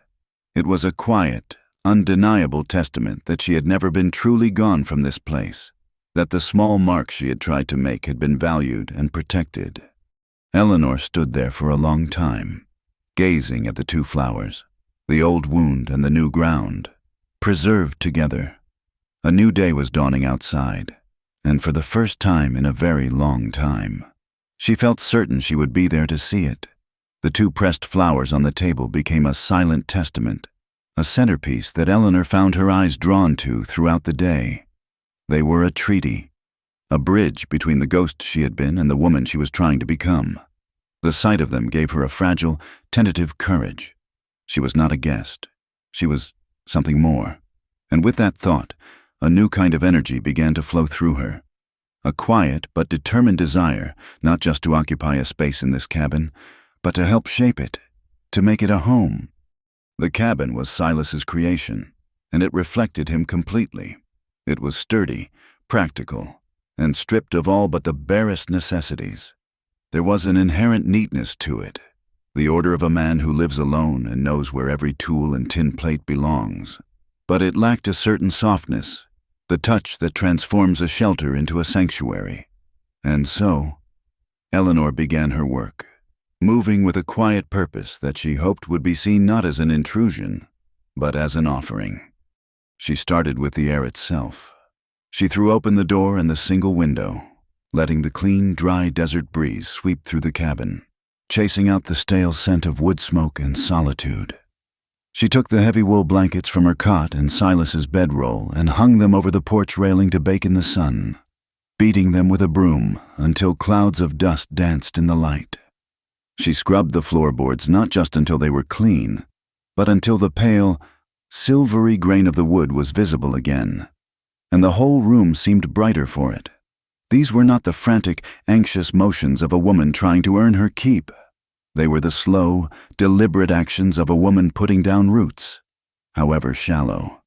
It was a quiet, undeniable testament that she had never been truly gone from this place, that the small mark she had tried to make had been valued and protected. Eleanor stood there for a long time, gazing at the two flowers, the old wound and the new ground, preserved together. A new day was dawning outside, and for the first time in a very long time, she felt certain she would be there to see it. The two pressed flowers on the table became a silent testament, a centerpiece that Eleanor found her eyes drawn to throughout the day. They were a treaty, a bridge between the ghost she had been and the woman she was trying to become. The sight of them gave her a fragile, tentative courage. She was not a guest. She was something more. And with that thought, a new kind of energy began to flow through her. A quiet but determined desire, not just to occupy a space in this cabin, but to help shape it, to make it a home. The cabin was Silas's creation, and it reflected him completely. It was sturdy, practical, and stripped of all but the barest necessities. There was an inherent neatness to it, the order of a man who lives alone and knows where every tool and tin plate belongs. But it lacked a certain softness, the touch that transforms a shelter into a sanctuary. And so, Eleanor began her work, moving with a quiet purpose that she hoped would be seen not as an intrusion, but as an offering. She started with the air itself. She threw open the door and the single window, letting the clean, dry desert breeze sweep through the cabin, chasing out the stale scent of wood smoke and solitude. She took the heavy wool blankets from her cot and Silas's bedroll and hung them over the porch railing to bake in the sun, beating them with a broom until clouds of dust danced in the light. She scrubbed the floorboards not just until they were clean, but until the pale, silvery grain of the wood was visible again, and the whole room seemed brighter for it. These were not the frantic, anxious motions of a woman trying to earn her keep. They were the slow, deliberate actions of a woman putting down roots, however shallow.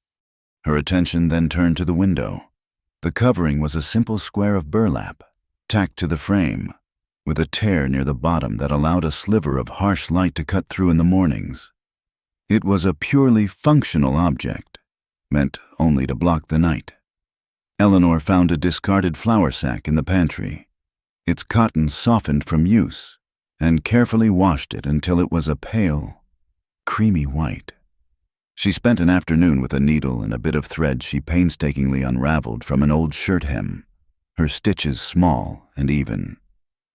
Her attention then turned to the window. The covering was a simple square of burlap, tacked to the frame, with a tear near the bottom that allowed a sliver of harsh light to cut through in the mornings. It was a purely functional object, meant only to block the night. Eleanor found a discarded flour sack in the pantry. Its cotton softened from use, and carefully washed it until it was a pale, creamy white. She spent an afternoon with a needle and a bit of thread she painstakingly unraveled from an old shirt hem, her stitches small and even.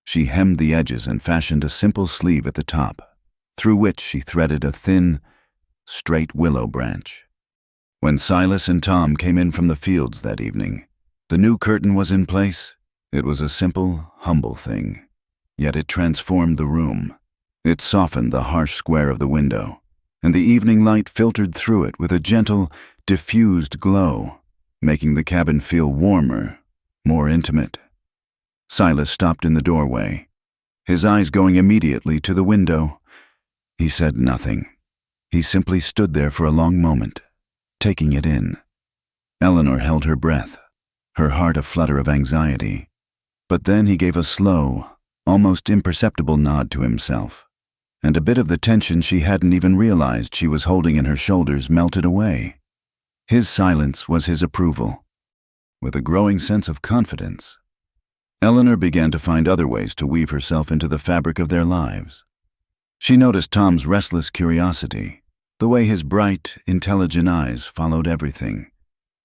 She hemmed the edges and fashioned a simple sleeve at the top, through which she threaded a thin, straight willow branch. When Silas and Tom came in from the fields that evening, the new curtain was in place. It was a simple, humble thing, yet it transformed the room. It softened the harsh square of the window, and the evening light filtered through it with a gentle, diffused glow, making the cabin feel warmer, more intimate. Silas stopped in the doorway, his eyes going immediately to the window. He said nothing. He simply stood there for a long moment, taking it in. Eleanor held her breath, her heart a flutter of anxiety. But then he gave a slow, almost imperceptible nod to himself, and a bit of the tension she hadn't even realized she was holding in her shoulders melted away. His silence was his approval. With a growing sense of confidence, Eleanor began to find other ways to weave herself into the fabric of their lives. She noticed Tom's restless curiosity, the way his bright, intelligent eyes followed everything.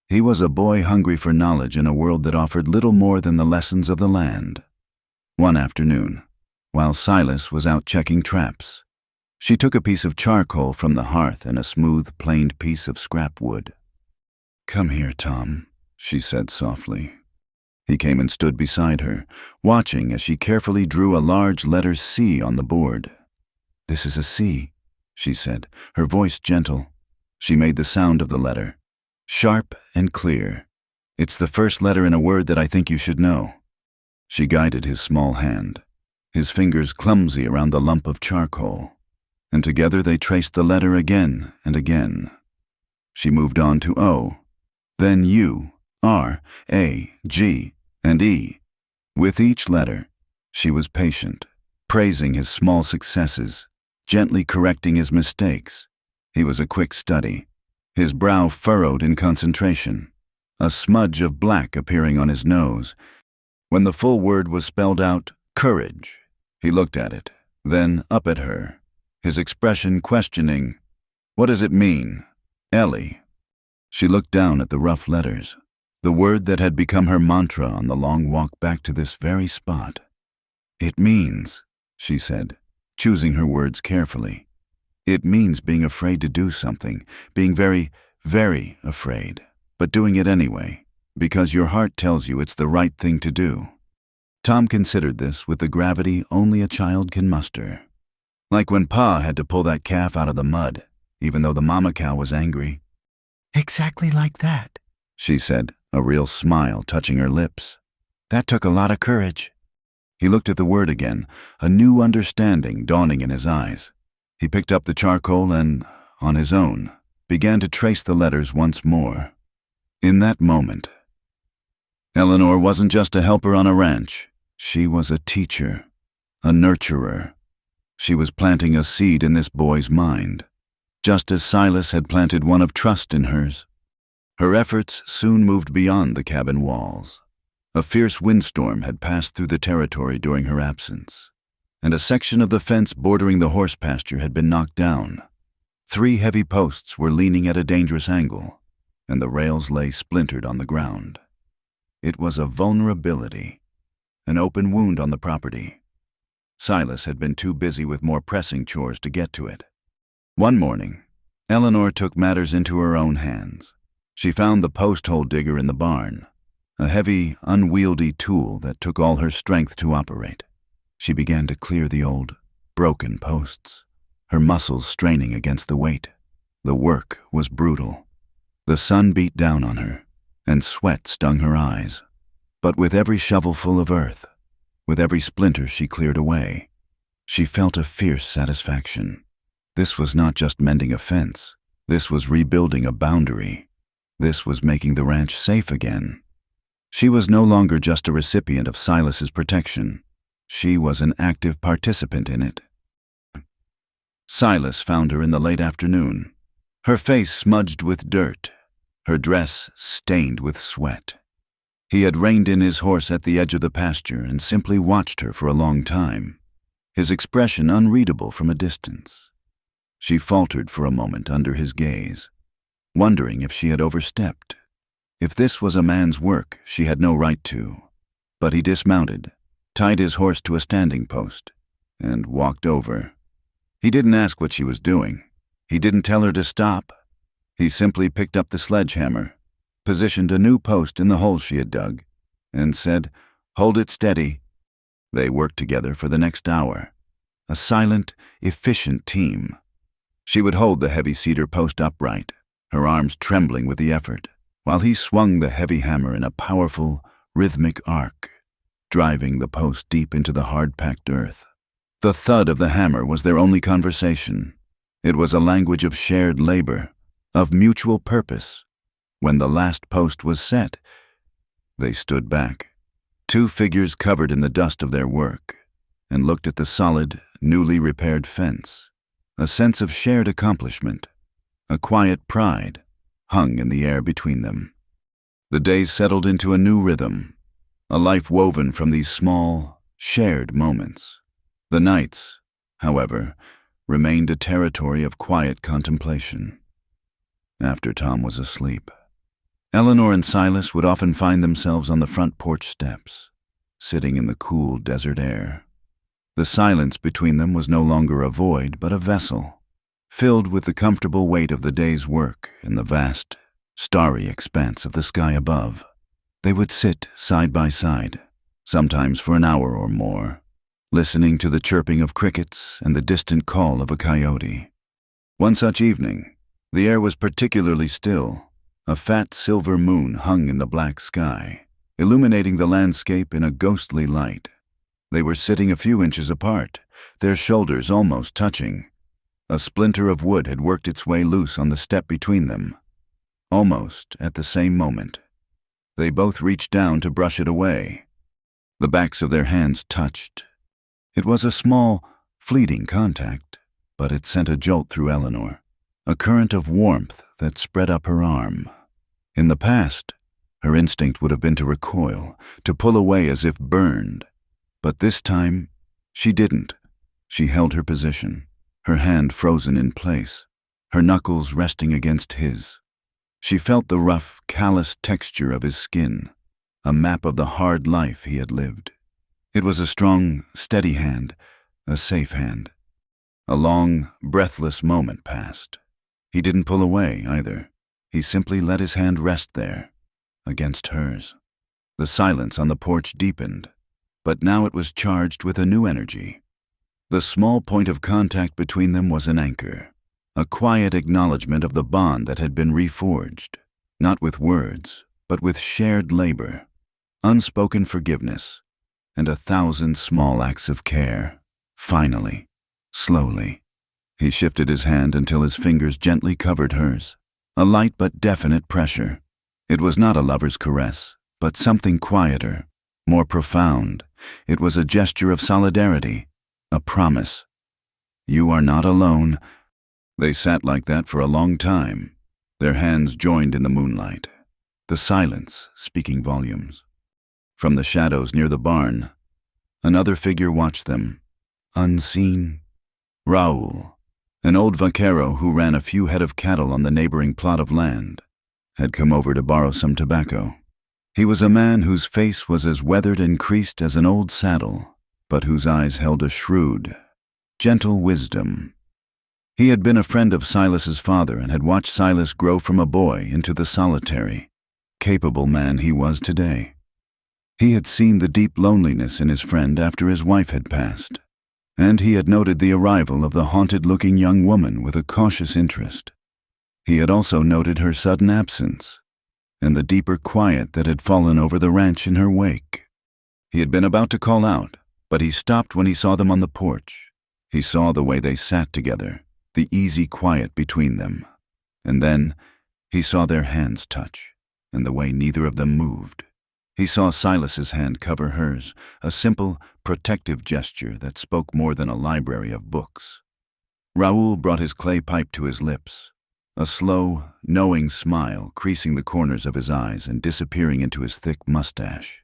He was a boy hungry for knowledge in a world that offered little more than the lessons of the land. One afternoon, while Silas was out checking traps, she took a piece of charcoal from the hearth and a smooth, planed piece of scrap wood. "Come here, Tom," she said softly. He came and stood beside her, watching as she carefully drew a large letter C on the board. "This is a C," she said, her voice gentle. She made the sound of the letter, sharp and clear. "It's the first letter in a word that I think you should know." She guided his small hand, his fingers clumsy around the lump of charcoal, and together they traced the letter again and again. She moved on to O, then U, R, A, G, and E. With each letter, she was patient, praising his small successes, gently correcting his mistakes. He was a quick study, his brow furrowed in concentration, a smudge of black appearing on his nose. When the full word was spelled out, courage, he looked at it, then up at her, his expression questioning, "What does it mean, Ellie?" She looked down at the rough letters, the word that had become her mantra on the long walk back to this very spot. "It means," she said, choosing her words carefully, "it means being afraid to do something, being very, very afraid, but doing it anyway, because your heart tells you it's the right thing to do." Tom considered this with the gravity only a child can muster. Like when Pa had to pull that calf out of the mud, even though the mama cow was angry. "Exactly like that," she said, a real smile touching her lips. "That took a lot of courage." He looked at the word again, a new understanding dawning in his eyes. He picked up the charcoal and, on his own, began to trace the letters once more. In that moment, Eleanor wasn't just a helper on a ranch. She was a teacher, a nurturer. She was planting a seed in this boy's mind, just as Silas had planted one of trust in hers. Her efforts soon moved beyond the cabin walls. A fierce windstorm had passed through the territory during her absence, and a section of the fence bordering the horse pasture had been knocked down. 3 heavy posts were leaning at a dangerous angle, and the rails lay splintered on the ground. It was a vulnerability, an open wound on the property. Silas had been too busy with more pressing chores to get to it. One morning, Eleanor took matters into her own hands. She found the post hole digger in the barn, a heavy, unwieldy tool that took all her strength to operate. She began to clear the old, broken posts, her muscles straining against the weight. The work was brutal. The sun beat down on her, and sweat stung her eyes. But with every shovelful of earth, with every splinter she cleared away, she felt a fierce satisfaction. This was not just mending a fence. This was rebuilding a boundary. This was making the ranch safe again. She was no longer just a recipient of Silas's protection. She was an active participant in it. Silas found her in the late afternoon, her face smudged with dirt, her dress stained with sweat. He had reined in his horse at the edge of the pasture and simply watched her for a long time, his expression unreadable from a distance. She faltered for a moment under his gaze, wondering if she had overstepped. If this was a man's work, she had no right to. But he dismounted, tied his horse to a standing post, and walked over. He didn't ask what she was doing. He didn't tell her to stop. He simply picked up the sledgehammer, positioned a new post in the hole she had dug, and said, "Hold it steady." They worked together for the next hour, a silent, efficient team. She would hold the heavy cedar post upright, her arms trembling with the effort, while he swung the heavy hammer in a powerful, rhythmic arc, driving the post deep into the hard-packed earth. The thud of the hammer was their only conversation. It was a language of shared labor, of mutual purpose. When the last post was set, they stood back, 2 figures covered in the dust of their work, and looked at the solid, newly repaired fence. A sense of shared accomplishment, a quiet pride, hung in the air between them. The days settled into a new rhythm, a life woven from these small, shared moments. The nights, however, remained a territory of quiet contemplation. After Tom was asleep, Eleanor and Silas would often find themselves on the front porch steps, sitting in the cool desert air. The silence between them was no longer a void, but a vessel, filled with the comfortable weight of the day's work in the vast, starry expanse of the sky above. They would sit side by side, sometimes for an hour or more, listening to the chirping of crickets and the distant call of a coyote. One such evening, the air was particularly still. A fat silver moon hung in the black sky, illuminating the landscape in a ghostly light. They were sitting a few inches apart, their shoulders almost touching. A splinter of wood had worked its way loose on the step between them. Almost at the same moment, they both reached down to brush it away. The backs of their hands touched. It was a small, fleeting contact, but it sent a jolt through Eleanor, a current of warmth that spread up her arm. In the past, her instinct would have been to recoil, to pull away as if burned. But this time, she didn't. She held her position, her hand frozen in place, her knuckles resting against his. She felt the rough, calloused texture of his skin, a map of the hard life he had lived. It was a strong, steady hand, a safe hand. A long, breathless moment passed. He didn't pull away, either. He simply let his hand rest there, against hers. The silence on the porch deepened, but now it was charged with a new energy. The small point of contact between them was an anchor, a quiet acknowledgement of the bond that had been reforged, not with words, but with shared labor, unspoken forgiveness, and 1,000 small acts of care. Finally, slowly, he shifted his hand until his fingers gently covered hers, a light but definite pressure. It was not a lover's caress, but something quieter, more profound. It was a gesture of solidarity, a promise. You are not alone. They sat like that for a long time, their hands joined in the moonlight, the silence speaking volumes. From the shadows near the barn, another figure watched them, unseen. Raul, an old vaquero who ran a few head of cattle on the neighboring plot of land, had come over to borrow some tobacco. He was a man whose face was as weathered and creased as an old saddle, but whose eyes held a shrewd, gentle wisdom. He had been a friend of Silas's father and had watched Silas grow from a boy into the solitary, capable man he was today. He had seen the deep loneliness in his friend after his wife had passed, and he had noted the arrival of the haunted-looking young woman with a cautious interest. He had also noted her sudden absence, and the deeper quiet that had fallen over the ranch in her wake. He had been about to call out, but he stopped when he saw them on the porch. He saw the way they sat together, the easy quiet between them. And then he saw their hands touch, and the way neither of them moved. He saw Silas's hand cover hers, a simple, protective gesture that spoke more than a library of books. Raul brought his clay pipe to his lips, a slow, knowing smile creasing the corners of his eyes and disappearing into his thick mustache.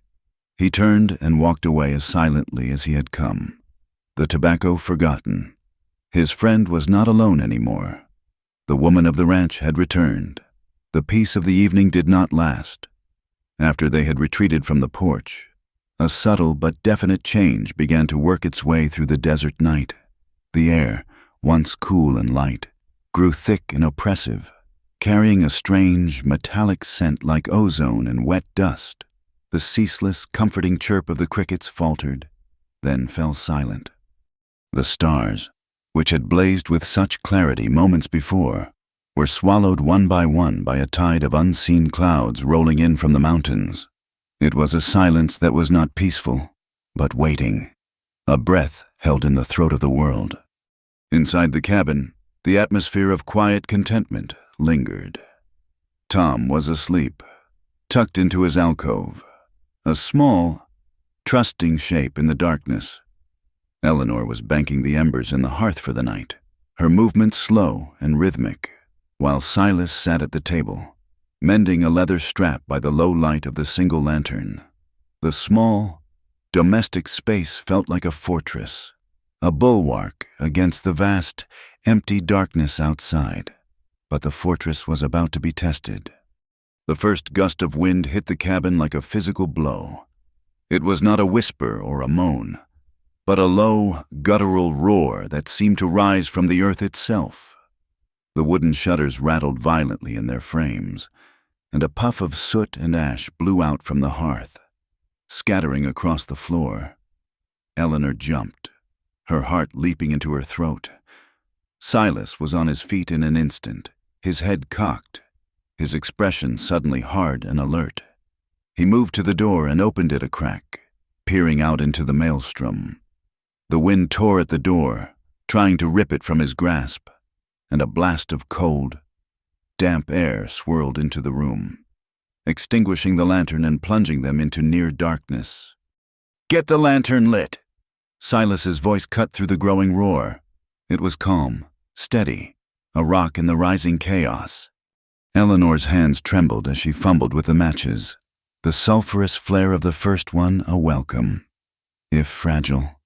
He turned and walked away as silently as he had come, the tobacco forgotten. His friend was not alone anymore. The woman of the ranch had returned. The peace of the evening did not last. After they had retreated from the porch, a subtle but definite change began to work its way through the desert night. The air, once cool and light, grew thick and oppressive, carrying a strange, metallic scent like ozone and wet dust. The ceaseless, comforting chirp of the crickets faltered, then fell silent. The stars, which had blazed with such clarity moments before, were swallowed one by a tide of unseen clouds rolling in from the mountains. It was a silence that was not peaceful, but waiting, a breath held in the throat of the world. Inside the cabin, the atmosphere of quiet contentment lingered. Tom was asleep, tucked into his alcove, a small, trusting shape in the darkness. Eleanor was banking the embers in the hearth for the night, her movements slow and rhythmic, while Silas sat at the table, mending a leather strap by the low light of the single lantern. The small, domestic space felt like a fortress, a bulwark against the vast, empty darkness outside. But the fortress was about to be tested. The first gust of wind hit the cabin like a physical blow. It was not a whisper or a moan, but a low, guttural roar that seemed to rise from the earth itself. The wooden shutters rattled violently in their frames, and a puff of soot and ash blew out from the hearth, scattering across the floor. Eleanor jumped, her heart leaping into her throat. Silas was on his feet in an instant, his head cocked, his expression suddenly hard and alert. He moved to the door and opened it a crack, peering out into the maelstrom. The wind tore at the door, trying to rip it from his grasp, and a blast of cold, damp air swirled into the room, extinguishing the lantern and plunging them into near darkness. "Get the lantern lit," Silas's voice cut through the growing roar. It was calm, steady, a rock in the rising chaos. Eleanor's hands trembled as she fumbled with the matches, the sulphurous flare of the first one a welcome, if fragile,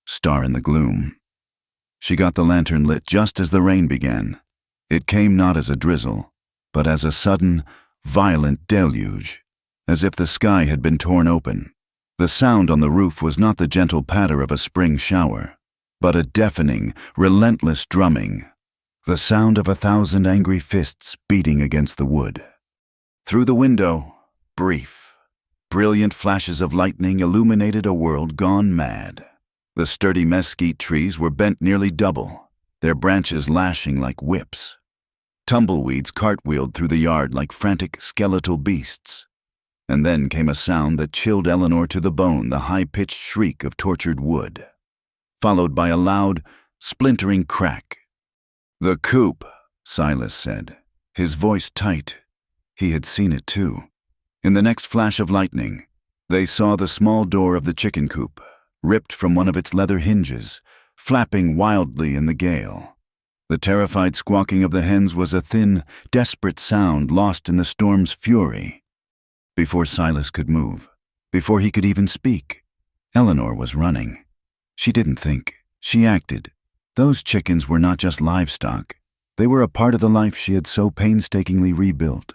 star in the gloom. She got the lantern lit just as the rain began. It came not as a drizzle, but as a sudden, violent deluge, as if the sky had been torn open. The sound on the roof was not the gentle patter of a spring shower, but a deafening, relentless drumming, the sound of 1,000 angry fists beating against the wood. Through the window, brief, brilliant flashes of lightning illuminated a world gone mad. The sturdy mesquite trees were bent nearly double, their branches lashing like whips. Tumbleweeds cartwheeled through the yard like frantic skeletal beasts. And then came a sound that chilled Eleanor to the bone, the high-pitched shriek of tortured wood, followed by a loud, splintering crack. "The coop," Silas said, his voice tight. He had seen it too. In the next flash of lightning, they saw the small door of the chicken coop, ripped from one of its leather hinges, flapping wildly in the gale. The terrified squawking of the hens was a thin, desperate sound lost in the storm's fury. Before Silas could move, before he could even speak, Eleanor was running. She didn't think, she acted. Those chickens were not just livestock. They were a part of the life she had so painstakingly rebuilt.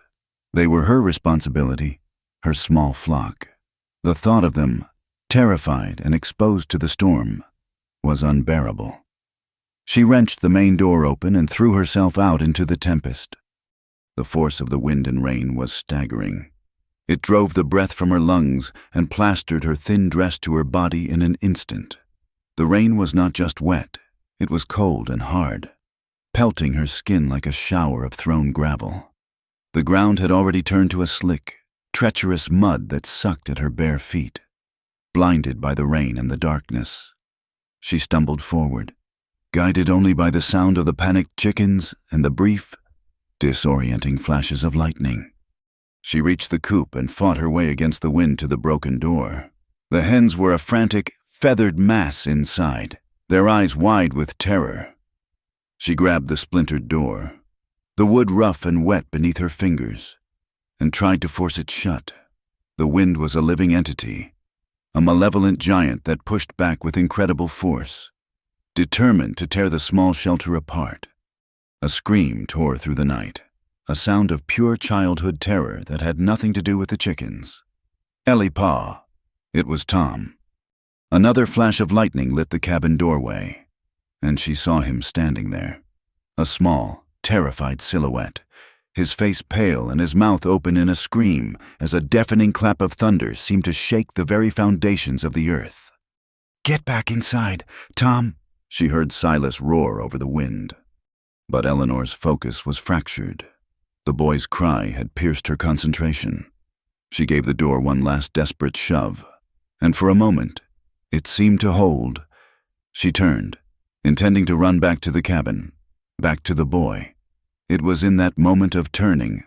They were her responsibility, her small flock. The thought of them, terrified and exposed to the storm, was unbearable. She wrenched the main door open and threw herself out into the tempest. The force of the wind and rain was staggering. It drove the breath from her lungs and plastered her thin dress to her body in an instant. The rain was not just wet, it was cold and hard, pelting her skin like a shower of thrown gravel. The ground had already turned to a slick, treacherous mud that sucked at her bare feet. Blinded by the rain and the darkness, she stumbled forward, guided only by the sound of the panicked chickens and the brief, disorienting flashes of lightning. She reached the coop and fought her way against the wind to the broken door. The hens were a frantic, feathered mass inside, their eyes wide with terror. She grabbed the splintered door, the wood rough and wet beneath her fingers, and tried to force it shut. The wind was a living entity, a malevolent giant that pushed back with incredible force, determined to tear the small shelter apart. A scream tore through the night, a sound of pure childhood terror that had nothing to do with the chickens. Ellie Pa. It was Tom. Another flash of lightning lit the cabin doorway, and she saw him standing there, a small, terrified silhouette, his face pale and his mouth open in a scream as a deafening clap of thunder seemed to shake the very foundations of the earth. "Get back inside, Tom," she heard Silas roar over the wind. But Eleanor's focus was fractured. The boy's cry had pierced her concentration. She gave the door one last desperate shove, and for a moment, it seemed to hold. She turned, intending to run back to the cabin, back to the boy. It was in that moment of turning,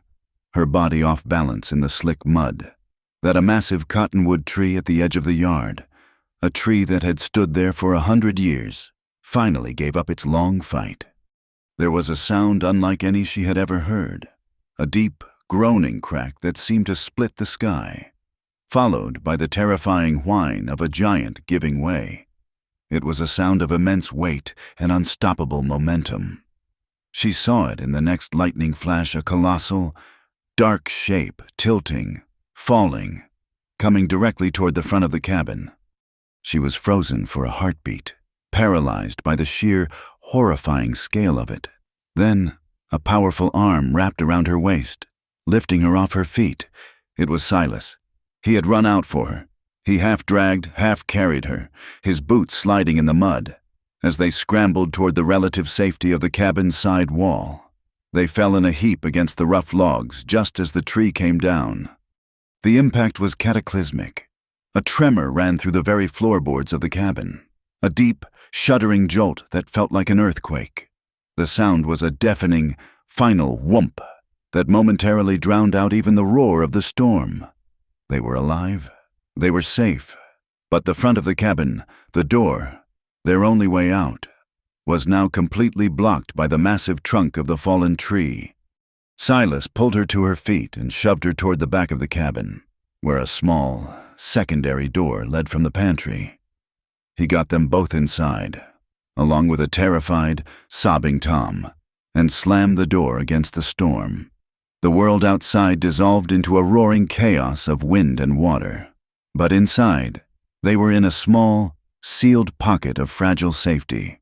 her body off balance in the slick mud, that a massive cottonwood tree at the edge of the yard, a tree that had stood there for 100 years, finally gave up its long fight. There was a sound unlike any she had ever heard, a deep, groaning crack that seemed to split the sky, followed by the terrifying whine of a giant giving way. It was a sound of immense weight and unstoppable momentum. She saw it in the next lightning flash, a colossal, dark shape tilting, falling, coming directly toward the front of the cabin. She was frozen for a heartbeat, paralyzed by the sheer, horrifying scale of it. Then, a powerful arm wrapped around her waist, lifting her off her feet. It was Silas. He had run out for her. He half-dragged, half-carried her, his boots sliding in the mud. As they scrambled toward the relative safety of the cabin's side wall, they fell in a heap against the rough logs just as the tree came down. The impact was cataclysmic. A tremor ran through the very floorboards of the cabin, a deep, shuddering jolt that felt like an earthquake. The sound was a deafening, final whoomp that momentarily drowned out even the roar of the storm. They were alive. They were safe. But the front of the cabin, the door, their only way out, was now completely blocked by the massive trunk of the fallen tree. Silas pulled her to her feet and shoved her toward the back of the cabin, where a small, secondary door led from the pantry. He got them both inside, along with a terrified, sobbing Tom, and slammed the door against the storm. The world outside dissolved into a roaring chaos of wind and water. But inside, they were in a small, sealed pocket of fragile safety.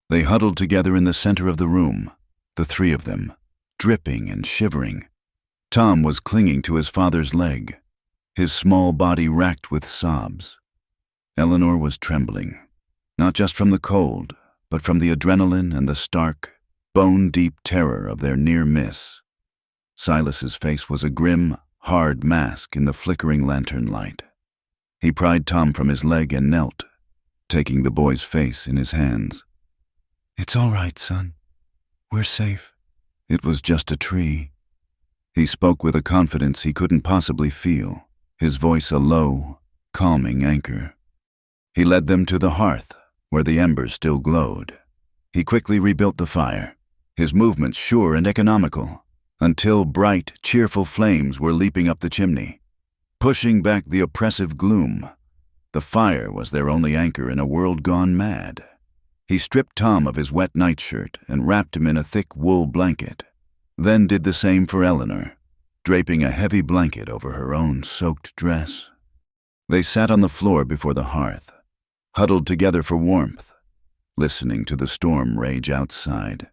They huddled together in the center of the room, the three of them, dripping and shivering. Tom was clinging to his father's leg, his small body racked with sobs. Eleanor was trembling, not just from the cold, but from the adrenaline and the stark, bone-deep terror of their near miss. Silas's face was a grim, hard mask in the flickering lantern light. He pried Tom from his leg and knelt, taking the boy's face in his hands. "It's all right, son. We're safe. It was just a tree." He spoke with a confidence he couldn't possibly feel, his voice a low, calming anchor. He led them to the hearth, where the embers still glowed. He quickly rebuilt the fire, his movements sure and economical, until bright, cheerful flames were leaping up the chimney, pushing back the oppressive gloom. The fire was their only anchor in a world gone mad. He stripped Tom of his wet nightshirt and wrapped him in a thick wool blanket, then did the same for Eleanor, draping a heavy blanket over her own soaked dress. They sat on the floor before the hearth, huddled together for warmth, listening to the storm rage outside.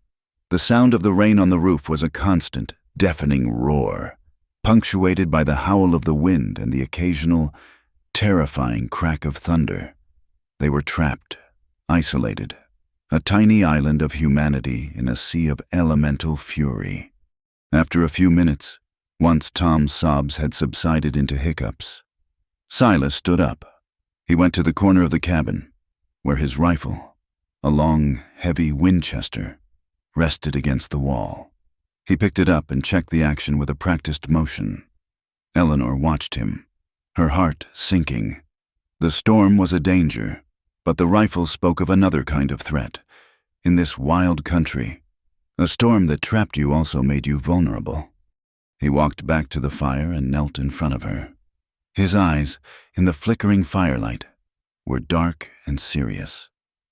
The sound of the rain on the roof was a constant, deafening roar, punctuated by the howl of the wind and the occasional, terrifying crack of thunder. They were trapped, isolated, a tiny island of humanity in a sea of elemental fury. After a few minutes, once Tom's sobs had subsided into hiccups, Silas stood up. He went to the corner of the cabin, where his rifle, a long, heavy Winchester, rested against the wall. He picked it up and checked the action with a practiced motion. Eleanor watched him, her heart sinking. The storm was a danger, but the rifle spoke of another kind of threat. In this wild country, a storm that trapped you also made you vulnerable. He walked back to the fire and knelt in front of her. His eyes, in the flickering firelight, were dark and serious.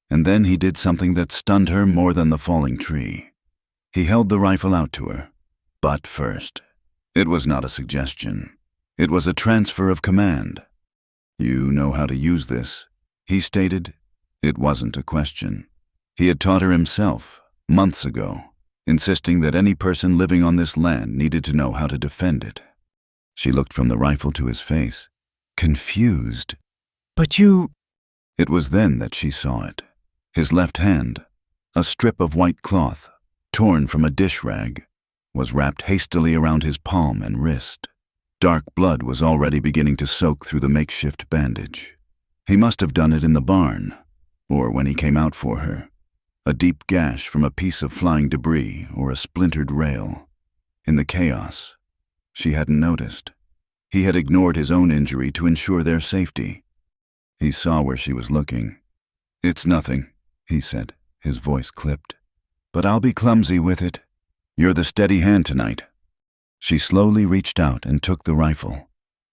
And then he did something that stunned her more than the falling tree. He held the rifle out to her, butt first. It was not a suggestion. It was a transfer of command. "You know how to use this," he stated. It wasn't a question. He had taught her himself, months ago, insisting that any person living on this land needed to know how to defend it. She looked from the rifle to his face, confused. "But you—" It was then that she saw it. His left hand, a strip of white cloth, torn from a dish rag, was wrapped hastily around his palm and wrist. Dark blood was already beginning to soak through the makeshift bandage. He must have done it in the barn, or when he came out for her. A deep gash from a piece of flying debris or a splintered rail. In the chaos, she hadn't noticed. He had ignored his own injury to ensure their safety. He saw where she was looking. "It's nothing," he said, his voice clipped. "But I'll be clumsy with it. You're the steady hand tonight." She slowly reached out and took the rifle.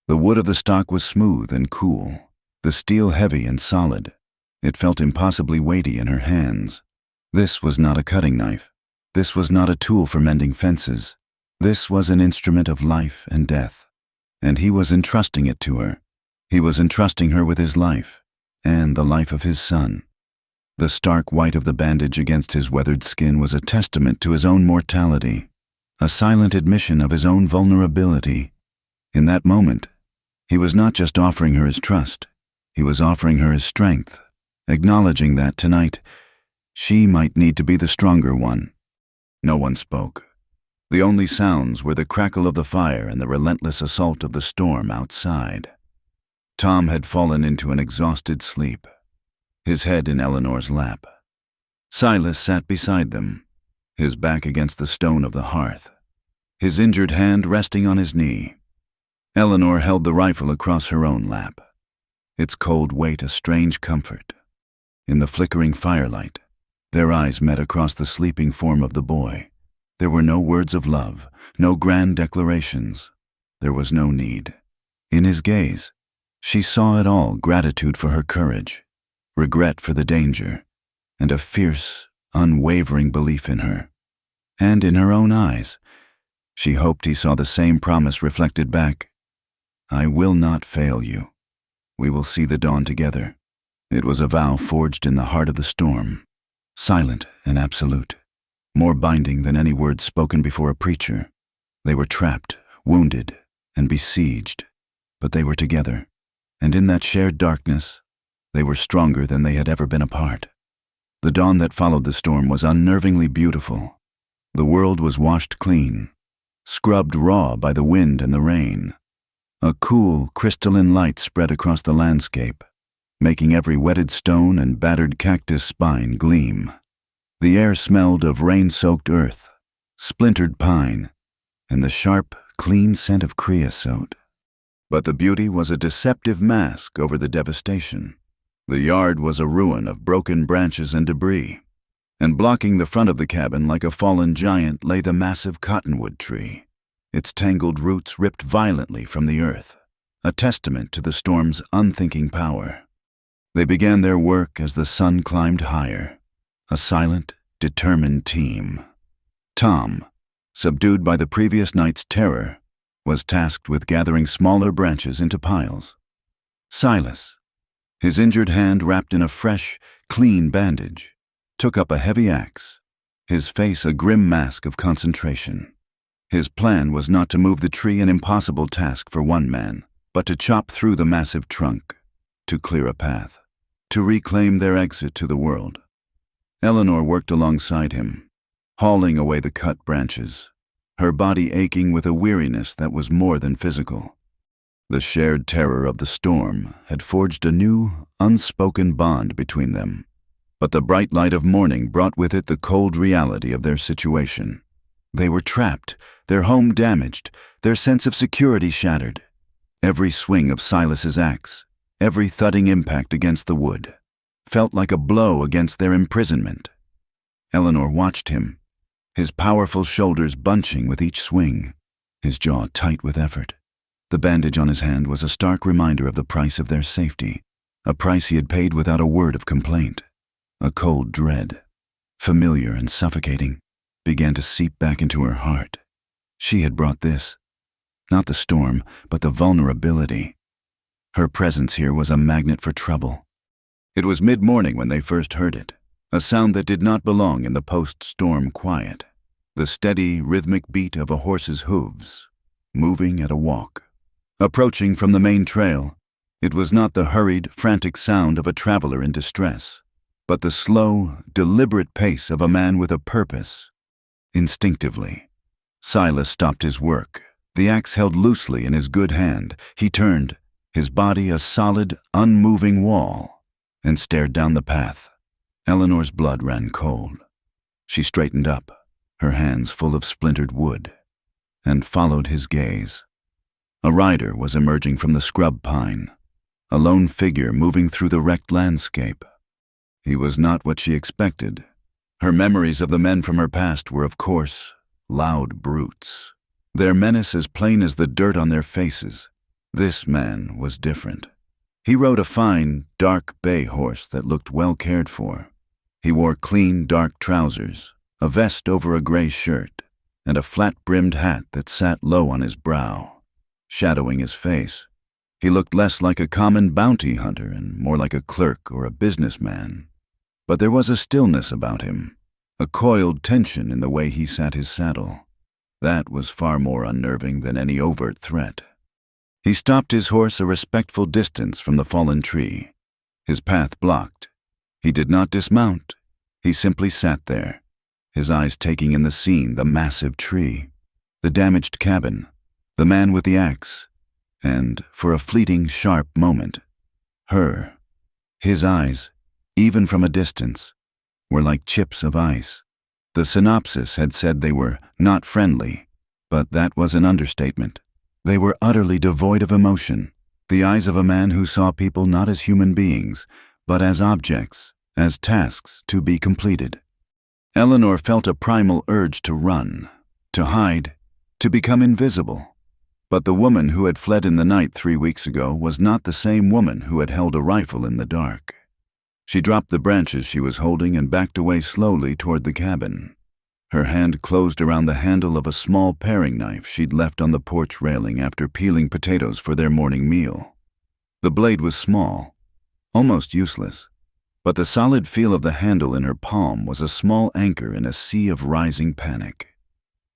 The wood of the stock was smooth and cool, the steel heavy and solid. It felt impossibly weighty in her hands. This was not a cutting knife. This was not a tool for mending fences. This was an instrument of life and death. And he was entrusting it to her. He was entrusting her with his life, and the life of his son. The stark white of the bandage against his weathered skin was a testament to his own mortality, a silent admission of his own vulnerability. In that moment, he was not just offering her his trust, he was offering her his strength, acknowledging that tonight, she might need to be the stronger one. No one spoke. The only sounds were the crackle of the fire and the relentless assault of the storm outside. Tom had fallen into an exhausted sleep, his head in Eleanor's lap. Silas sat beside them, his back against the stone of the hearth, his injured hand resting on his knee. Eleanor held the rifle across her own lap. its cold weight a strange comfort. In the flickering firelight, their eyes met across the sleeping form of the boy. There were no words of love, no grand declarations. There was no need. In his gaze, she saw it all: gratitude for her courage, regret for the danger, and a fierce, unwavering belief in her. And in her own eyes, she hoped he saw the same promise reflected back. I will not fail you. We will see the dawn together. It was a vow forged in the heart of the storm, silent and absolute, more binding than any words spoken before a preacher. They were trapped, wounded, and besieged, but they were together, and in that shared darkness, they were stronger than they had ever been apart. The dawn that followed the storm was unnervingly beautiful. The world was washed clean, scrubbed raw by the wind and the rain. A cool, crystalline light spread across the landscape, making every wetted stone and battered cactus spine gleam. The air smelled of rain-soaked earth, splintered pine, and the sharp, clean scent of creosote. But the beauty was a deceptive mask over the devastation. The yard was a ruin of broken branches and debris, and blocking the front of the cabin like a fallen giant lay the massive cottonwood tree, its tangled roots ripped violently from the earth, a testament to the storm's unthinking power. They began their work as the sun climbed higher, a silent, determined team. Tom, subdued by the previous night's terror, was tasked with gathering smaller branches into piles. Silas, his injured hand wrapped in a fresh, clean bandage, took up a heavy axe, his face a grim mask of concentration. His plan was not to move the tree, an impossible task for one man, but to chop through the massive trunk, to clear a path, to reclaim their exit to the world. Eleanor worked alongside him, hauling away the cut branches, her body aching with a weariness that was more than physical. The shared terror of the storm had forged a new, unspoken bond between them, but the bright light of morning brought with it the cold reality of their situation. They were trapped, their home damaged, their sense of security shattered. Every swing of Silas's axe, every thudding impact against the wood, felt like a blow against their imprisonment. Eleanor watched him, his powerful shoulders bunching with each swing, his jaw tight with effort. The bandage on his hand was a stark reminder of the price of their safety, a price he had paid without a word of complaint. A cold dread, familiar and suffocating, began to seep back into her heart. She had brought this, not the storm, but the vulnerability. Her presence here was a magnet for trouble. It was mid-morning when they first heard it, a sound that did not belong in the post-storm quiet, the steady, rhythmic beat of a horse's hooves, moving at a walk. Approaching from the main trail, it was not the hurried, frantic sound of a traveler in distress, but the slow, deliberate pace of a man with a purpose. Instinctively, Silas stopped his work, the axe held loosely in his good hand. He turned, his body a solid, unmoving wall, and stared down the path. Eleanor's blood ran cold. She straightened up, her hands full of splintered wood, and followed his gaze. A rider was emerging from the scrub pine, a lone figure moving through the wrecked landscape. He was not what she expected. Her memories of the men from her past were, of course, loud brutes, their menace as plain as the dirt on their faces. This man was different. He rode a fine, dark bay horse that looked well cared for. He wore clean, dark trousers, a vest over a gray shirt, and a flat-brimmed hat that sat low on his brow, shadowing his face. He looked less like a common bounty hunter and more like a clerk or a businessman. But there was a stillness about him, a coiled tension in the way he sat his saddle. That was far more unnerving than any overt threat. He stopped his horse a respectful distance from the fallen tree, his path blocked. He did not dismount. He simply sat there, his eyes taking in the scene: the massive tree, the damaged cabin, the man with the axe, and, for a fleeting, sharp moment, her. His eyes, even from a distance, were like chips of ice. The synopsis had said they were not friendly, but that was an understatement. They were utterly devoid of emotion, The eyes of a man who saw people not as human beings, but as objects, as tasks to be completed. Eleanor felt a primal urge to run, to hide, to become invisible. But the woman who had fled in the night 3 weeks ago was not the same woman who had held a rifle in the dark. She dropped the branches she was holding and backed away slowly toward the cabin. Her hand closed around the handle of a small paring knife she'd left on the porch railing after peeling potatoes for their morning meal. The blade was small, almost useless, but the solid feel of the handle in her palm was a small anchor in a sea of rising panic.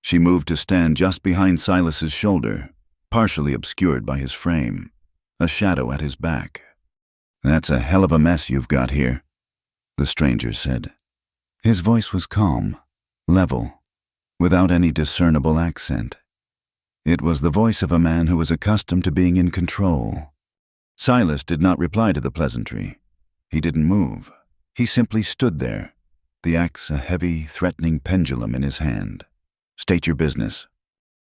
She moved to stand just behind Silas's shoulder, partially obscured by his frame, a shadow at his back. "That's a hell of a mess you've got here," the stranger said. His voice was calm, level, without any discernible accent. It was the voice of a man who was accustomed to being in control. Silas did not reply to the pleasantry. He didn't move. He simply stood there, the axe a heavy, threatening pendulum in his hand. "State your business."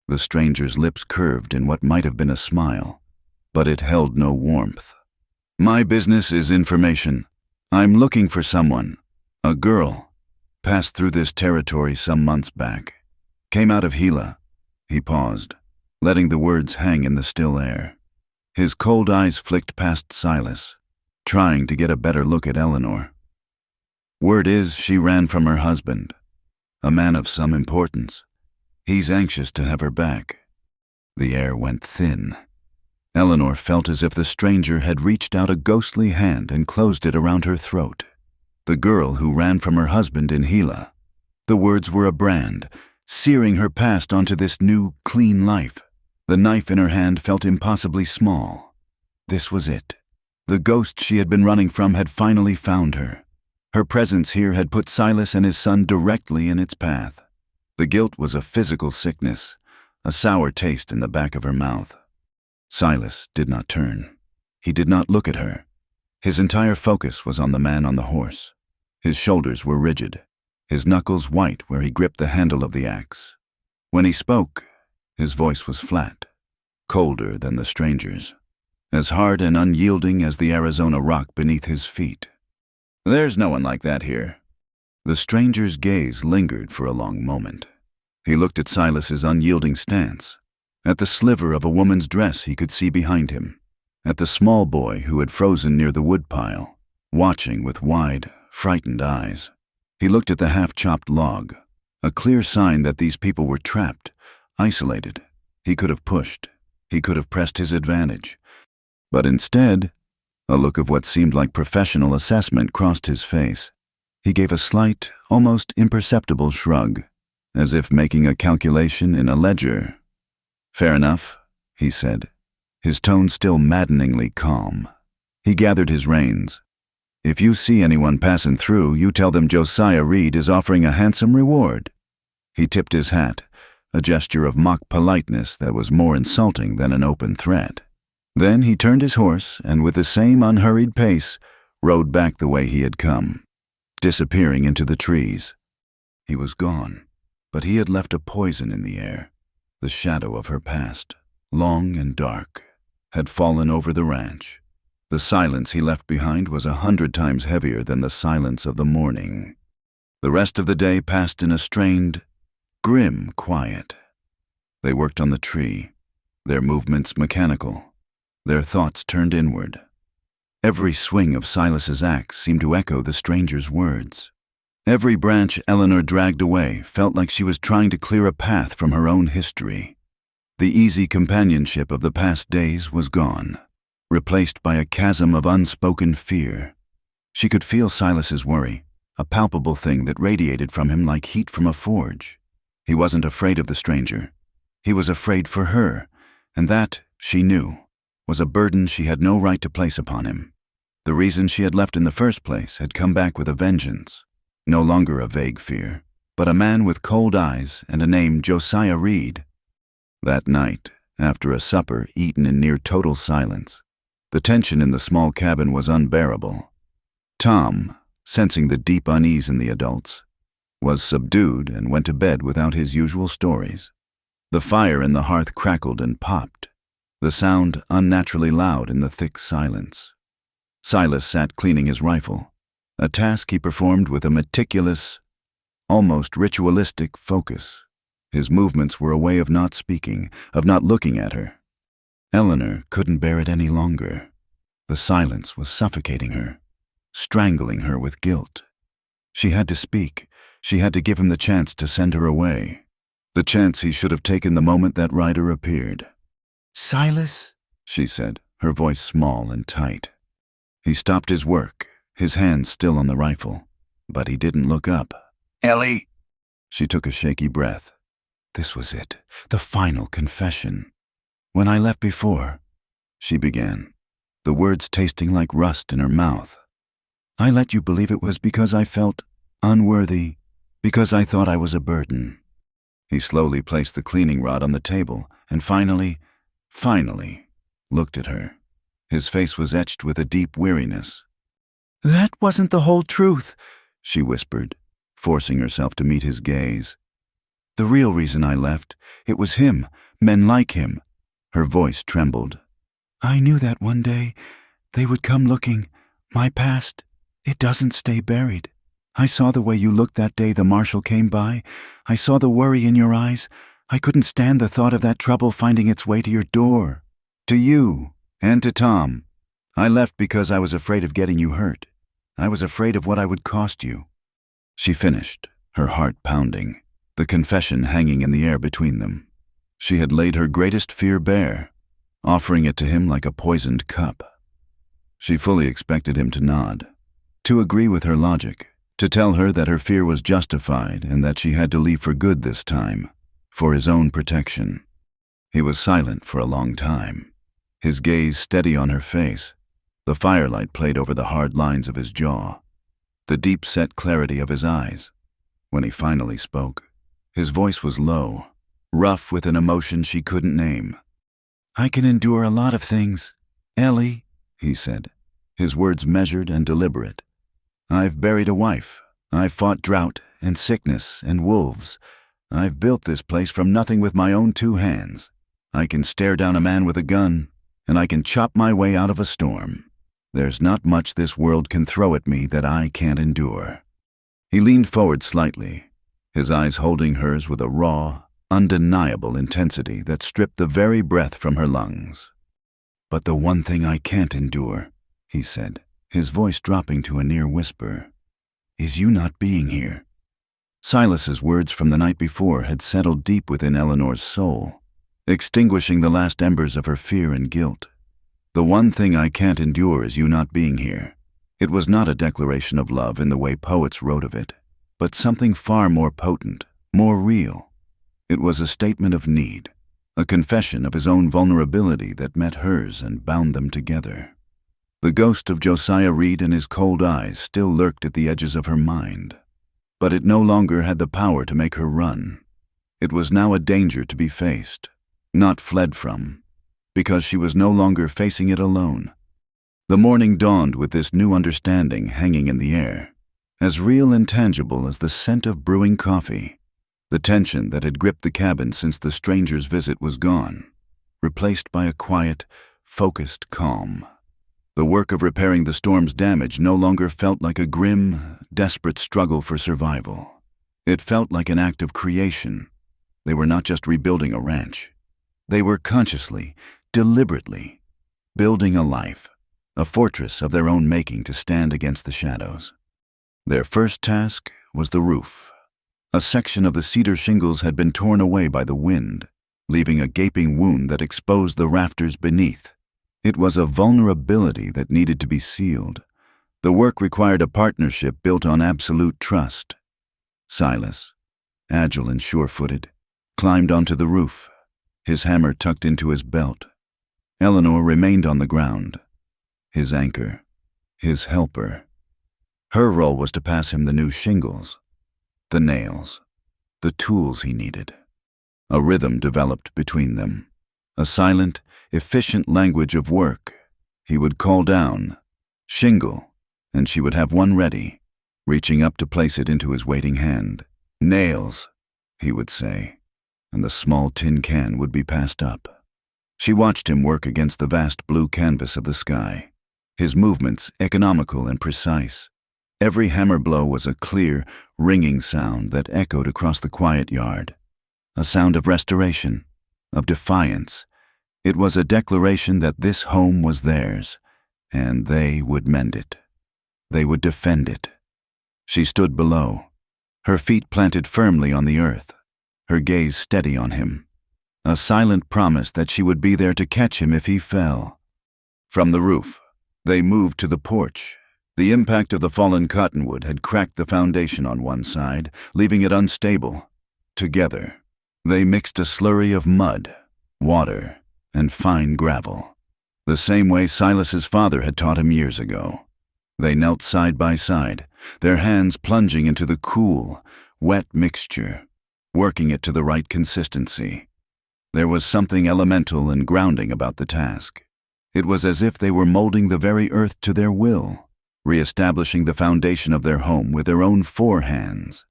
The stranger's lips curved in what might have been a smile, but it held no warmth. "My business is information. I'm looking for someone, a girl, passed through this territory some months back. Came out of Gila." He paused, letting the words hang in the still air. His cold eyes flicked past Silas, trying to get a better look at Eleanor. "Word is she ran from her husband, a man of some importance. He's anxious to have her back." The air went thin. Eleanor felt as if the stranger had reached out a ghostly hand and closed it around her throat. The girl who ran from her husband in Gila. The words were a brand, searing her past onto this new, clean life. The knife in her hand felt impossibly small. This was it. The ghost she had been running from had finally found her. Her presence here had put Silas and his son directly in its path. The guilt was a physical sickness, a sour taste in the back of her mouth. Silas did not turn. He did not look at her. His entire focus was on the man on the horse. His shoulders were rigid, his knuckles white where he gripped the handle of the axe. When he spoke, his voice was flat, colder than the stranger's, as hard and unyielding as the Arizona rock beneath his feet. "There's no one like that here." The stranger's gaze lingered for a long moment. He looked at Silas's unyielding stance, at the sliver of a woman's dress he could see behind him, at the small boy who had frozen near the woodpile, watching with wide, frightened eyes. He looked at the half-chopped log, a clear sign that these people were trapped, isolated. He could have pushed. He could have pressed his advantage. But instead, a look of what seemed like professional assessment crossed his face. He gave a slight, almost imperceptible shrug, as if making a calculation in a ledger. "Fair enough," he said, his tone still maddeningly calm. He gathered his reins. "If you see anyone passing through, you tell them Josiah Reed is offering a handsome reward." He tipped his hat, a gesture of mock politeness that was more insulting than an open threat. Then he turned his horse and with the same unhurried pace, rode back the way he had come, disappearing into the trees. He was gone, but he had left a poison in the air. The shadow of her past, long and dark, had fallen over the ranch. The silence he left behind was 100 times heavier than the silence of the morning. The rest of the day passed in a strained, grim quiet. They worked on the tree, their movements mechanical, their thoughts turned inward. Every swing of Silas's axe seemed to echo the stranger's words. Every branch Eleanor dragged away felt like she was trying to clear a path from her own history. The easy companionship of the past days was gone, replaced by a chasm of unspoken fear. She could feel Silas's worry, a palpable thing that radiated from him like heat from a forge. He wasn't afraid of the stranger. He was afraid for her, and that, she knew, was a burden she had no right to place upon him. The reason she had left in the first place had come back with a vengeance. No longer a vague fear, but a man with cold eyes and a name Josiah Reed. That night, after a supper eaten in near total silence, the tension in the small cabin was unbearable. Tom, sensing the deep unease in the adults, was subdued and went to bed without his usual stories. The fire in the hearth crackled and popped. the sound unnaturally loud in the thick silence. Silas sat cleaning his rifle, a task he performed with a meticulous, almost ritualistic focus. His movements were a way of not speaking, of not looking at her. Eleanor couldn't bear it any longer. The silence was suffocating her, strangling her with guilt. She had to speak. She had to give him the chance to send her away. The chance he should have taken the moment that rider appeared. "Silas," she said, her voice small and tight. He stopped his work, his hands still on the rifle, but he didn't look up. "Ellie!" She took a shaky breath. This was it, the final confession. "When I left before," she began, the words tasting like rust in her mouth, "I let you believe it was because I felt unworthy, because I thought I was a burden." He slowly placed the cleaning rod on the table and finally looked at her. His face was etched with a deep weariness. "That wasn't the whole truth," she whispered, forcing herself to meet his gaze. "The real reason I left, it was him, men like him." Her voice trembled. "I knew that one day they would come looking. My past, it doesn't stay buried. I saw the way you looked that day the marshal came by. I saw the worry in your eyes. I couldn't stand the thought of that trouble finding its way to your door. To you, and to Tom. I left because I was afraid of getting you hurt. I was afraid of what I would cost you." She finished, her heart pounding, the confession hanging in the air between them. She had laid her greatest fear bare, offering it to him like a poisoned cup. She fully expected him to nod, to agree with her logic, to tell her that her fear was justified and that she had to leave for good this time, for his own protection. He was silent for a long time, his gaze steady on her face. The firelight played over the hard lines of his jaw, the deep-set clarity of his eyes. When he finally spoke, his voice was low, rough with an emotion she couldn't name. "I can endure a lot of things, Ellie," he said, his words measured and deliberate. "I've buried a wife. I've fought drought and sickness and wolves. I've built this place from nothing with my own 2 hands. I can stare down a man with a gun, and I can chop my way out of a storm. There's not much this world can throw at me that I can't endure." He leaned forward slightly, his eyes holding hers with a raw, undeniable intensity that stripped the very breath from her lungs. "But the one thing I can't endure," he said, his voice dropping to a near whisper, "is you not being here." Silas's words from the night before had settled deep within Eleanor's soul, extinguishing the last embers of her fear and guilt. "The one thing I can't endure is you not being here." It was not a declaration of love in the way poets wrote of it, but something far more potent, more real. It was a statement of need, a confession of his own vulnerability that met hers and bound them together. The ghost of Josiah Reed in his cold eyes still lurked at the edges of her mind, but it no longer had the power to make her run. It was now a danger to be faced, not fled from, because she was no longer facing it alone. The morning dawned with this new understanding hanging in the air, as real and tangible as the scent of brewing coffee. The tension that had gripped the cabin since the stranger's visit was gone, replaced by a quiet, focused calm. The work of repairing the storm's damage no longer felt like a grim, desperate struggle for survival. It felt like an act of creation. They were not just rebuilding a ranch. They were consciously, deliberately, building a life, a fortress of their own making to stand against the shadows. Their first task was the roof. A section of the cedar shingles had been torn away by the wind, leaving a gaping wound that exposed the rafters beneath. It was a vulnerability that needed to be sealed. The work required a partnership built on absolute trust. Silas, agile and sure-footed, climbed onto the roof, his hammer tucked into his belt. Eleanor remained on the ground, his anchor, his helper. Her role was to pass him the new shingles, the nails, the tools he needed. A rhythm developed between them, a silent, efficient language of work. He would call down, "Shingle," and she would have one ready, reaching up to place it into his waiting hand. "Nails," he would say, and the small tin can would be passed up. She watched him work against the vast blue canvas of the sky, his movements economical and precise. Every hammer blow was a clear, ringing sound that echoed across the quiet yard. A sound of restoration, of defiance. It was a declaration that this home was theirs, and they would mend it. They would defend it. She stood below, her feet planted firmly on the earth, her gaze steady on him. A silent promise that she would be there to catch him if he fell. From the roof, they moved to the porch. The impact of the fallen cottonwood had cracked the foundation on one side, leaving it unstable. Together, they mixed a slurry of mud, water, and fine gravel, the same way Silas's father had taught him years ago. They knelt side by side, their hands plunging into the cool, wet mixture, working it to the right consistency. There was something elemental and grounding about the task. It was as if they were molding the very earth to their will, reestablishing the foundation of their home with their own 4 hands.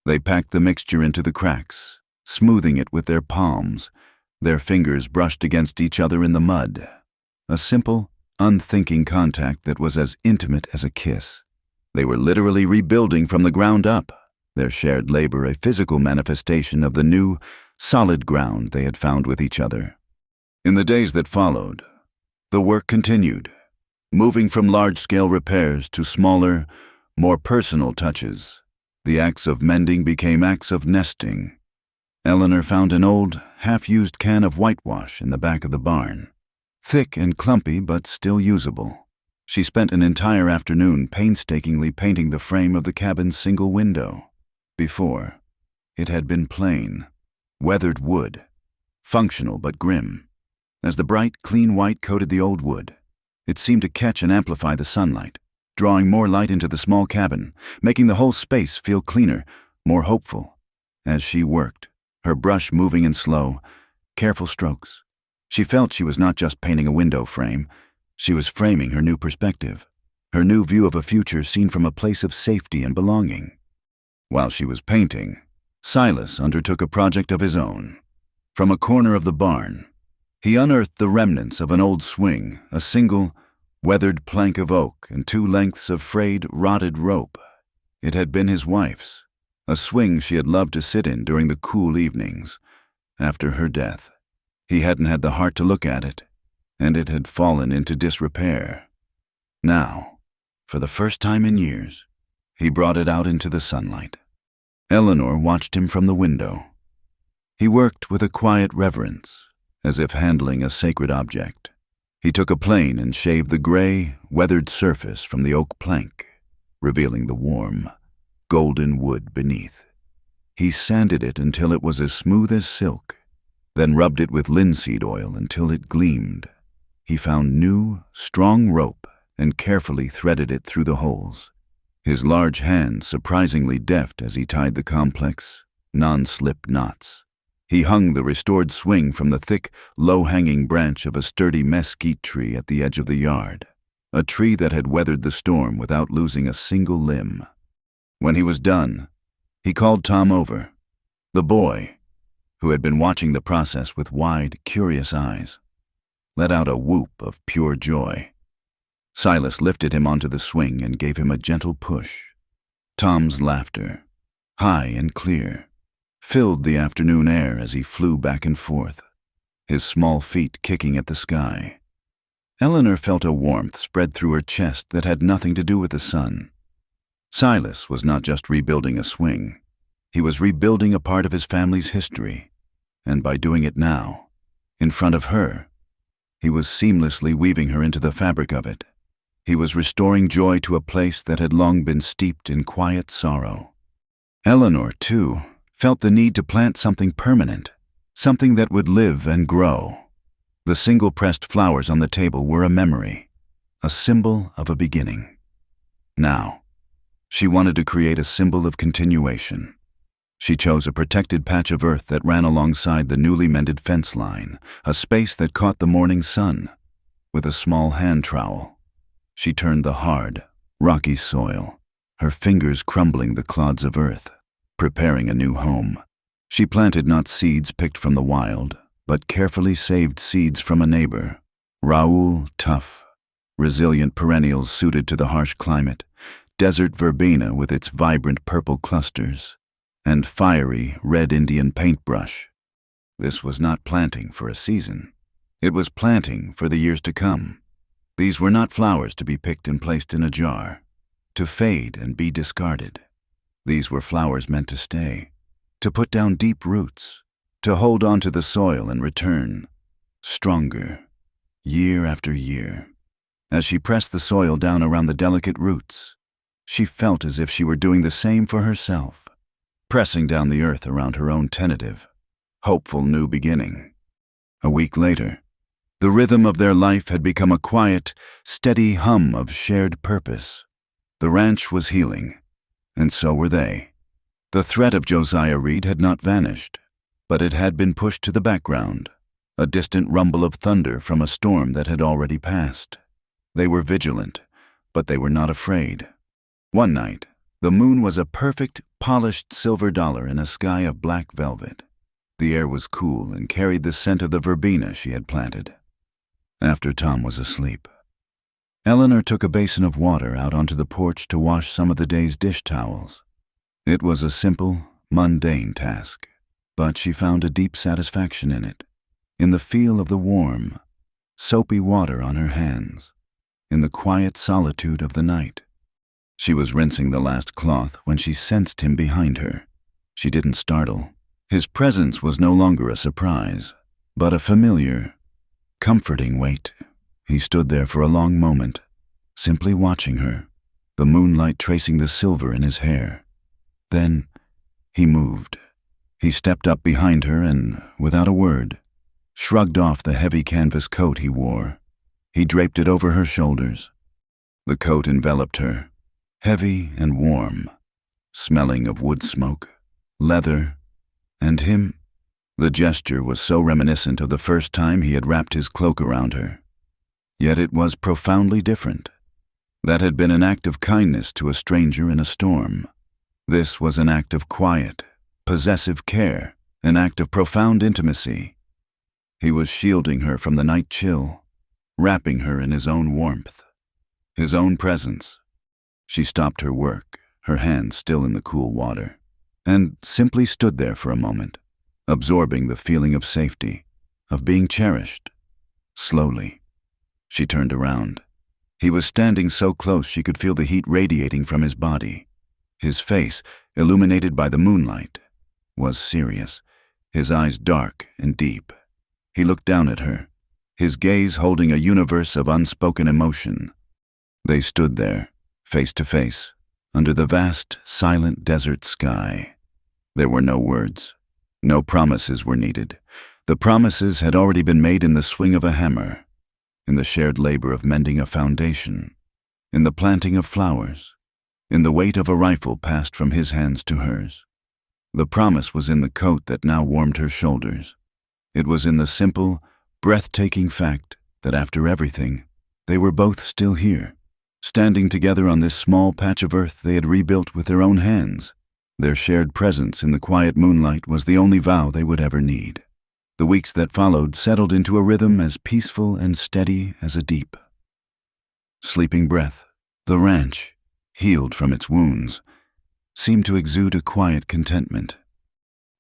They packed the mixture into the cracks, smoothing it with their palms. Their fingers brushed against each other in the mud. A simple, unthinking contact that was as intimate as a kiss. They were literally rebuilding from the ground up, their shared labor a physical manifestation of the new, solid ground they had found with each other. In the days that followed, the work continued, moving from large-scale repairs to smaller, more personal touches. The acts of mending became acts of nesting. Eleanor found an old, half-used can of whitewash in the back of the barn. Thick and clumpy, but still usable. She spent an entire afternoon painstakingly painting the frame of the cabin's single window. Before, it had been plain, weathered wood, functional but grim. As the bright, clean white coated the old wood, it seemed to catch and amplify the sunlight, drawing more light into the small cabin, making the whole space feel cleaner, more hopeful. As she worked, her brush moving in slow, careful strokes, she felt she was not just painting a window frame, she was framing her new perspective, her new view of a future seen from a place of safety and belonging. While she was painting, Silas undertook a project of his own. From a corner of the barn, he unearthed the remnants of an old swing, a single, weathered plank of oak and 2 lengths of frayed, rotted rope. It had been his wife's, a swing she had loved to sit in during the cool evenings. After her death, he hadn't had the heart to look at it, and it had fallen into disrepair. Now, for the first time in years, he brought it out into the sunlight. Eleanor watched him from the window. He worked with a quiet reverence, as if handling a sacred object. He took a plane and shaved the gray, weathered surface from the oak plank, revealing the warm, golden wood beneath. He sanded it until it was as smooth as silk, then rubbed it with linseed oil until it gleamed. He found new, strong rope and carefully threaded it through the holes, his large hands surprisingly deft as he tied the complex, non-slip knots. He hung the restored swing from the thick, low-hanging branch of a sturdy mesquite tree at the edge of the yard, a tree that had weathered the storm without losing a single limb. When he was done, he called Tom over, the boy, who had been watching the process with wide, curious eyes, let out a whoop of pure joy. Silas lifted him onto the swing and gave him a gentle push. Tom's laughter, high and clear, filled the afternoon air as he flew back and forth, his small feet kicking at the sky. Eleanor felt a warmth spread through her chest that had nothing to do with the sun. Silas was not just rebuilding a swing. He was rebuilding a part of his family's history, and by doing it now, in front of her, he was seamlessly weaving her into the fabric of it. He was restoring joy to a place that had long been steeped in quiet sorrow. Eleanor, too, felt the need to plant something permanent, something that would live and grow. The single-pressed flowers on the table were a memory, a symbol of a beginning. Now, she wanted to create a symbol of continuation. She chose a protected patch of earth that ran alongside the newly mended fence line, a space that caught the morning sun. With a small hand trowel, she turned the hard, rocky soil, her fingers crumbling the clods of earth, preparing a new home. She planted not seeds picked from the wild, but carefully saved seeds from a neighbor. Raoul, tough, resilient perennials suited to the harsh climate, desert verbena with its vibrant purple clusters, and fiery red Indian paintbrush. This was not planting for a season. It was planting for the years to come. These were not flowers to be picked and placed in a jar, to fade and be discarded. These were flowers meant to stay, to put down deep roots, to hold on to the soil and return, stronger, year after year. As she pressed the soil down around the delicate roots, she felt as if she were doing the same for herself, pressing down the earth around her own tentative, hopeful new beginning. A week later, the rhythm of their life had become a quiet, steady hum of shared purpose. The ranch was healing, and so were they. The threat of Josiah Reed had not vanished, but it had been pushed to the background, a distant rumble of thunder from a storm that had already passed. They were vigilant, but they were not afraid. One night, the moon was a perfect, polished silver dollar in a sky of black velvet. The air was cool and carried the scent of the verbena she had planted. After Tom was asleep, Eleanor took a basin of water out onto the porch to wash some of the day's dish towels. It was a simple, mundane task, but she found a deep satisfaction in it, in the feel of the warm, soapy water on her hands, in the quiet solitude of the night. She was rinsing the last cloth when she sensed him behind her. She didn't startle. His presence was no longer a surprise, but a familiar, comforting weight. He stood there for a long moment, simply watching her, the moonlight tracing the silver in his hair. Then he moved. He stepped up behind her and, without a word, shrugged off the heavy canvas coat he wore. He draped it over her shoulders. The coat enveloped her, heavy and warm, smelling of wood smoke, leather, and him. The gesture was so reminiscent of the first time he had wrapped his cloak around her. Yet it was profoundly different. That had been an act of kindness to a stranger in a storm. This was an act of quiet, possessive care, an act of profound intimacy. He was shielding her from the night chill, wrapping her in his own warmth, his own presence. She stopped her work, her hands still in the cool water, and simply stood there for a moment, absorbing the feeling of safety, of being cherished. Slowly, she turned around. He was standing so close she could feel the heat radiating from his body. His face, illuminated by the moonlight, was serious, his eyes dark and deep. He looked down at her, his gaze holding a universe of unspoken emotion. They stood there, face to face, under the vast, silent desert sky. There were no words. No promises were needed. The promises had already been made in the swing of a hammer, in the shared labor of mending a foundation, in the planting of flowers, in the weight of a rifle passed from his hands to hers. The promise was in the coat that now warmed her shoulders. It was in the simple, breathtaking fact that after everything, they were both still here, standing together on this small patch of earth they had rebuilt with their own hands. Their shared presence in the quiet moonlight was the only vow they would ever need. The weeks that followed settled into a rhythm as peaceful and steady as a deep, sleeping breath. The ranch, healed from its wounds, seemed to exude a quiet contentment.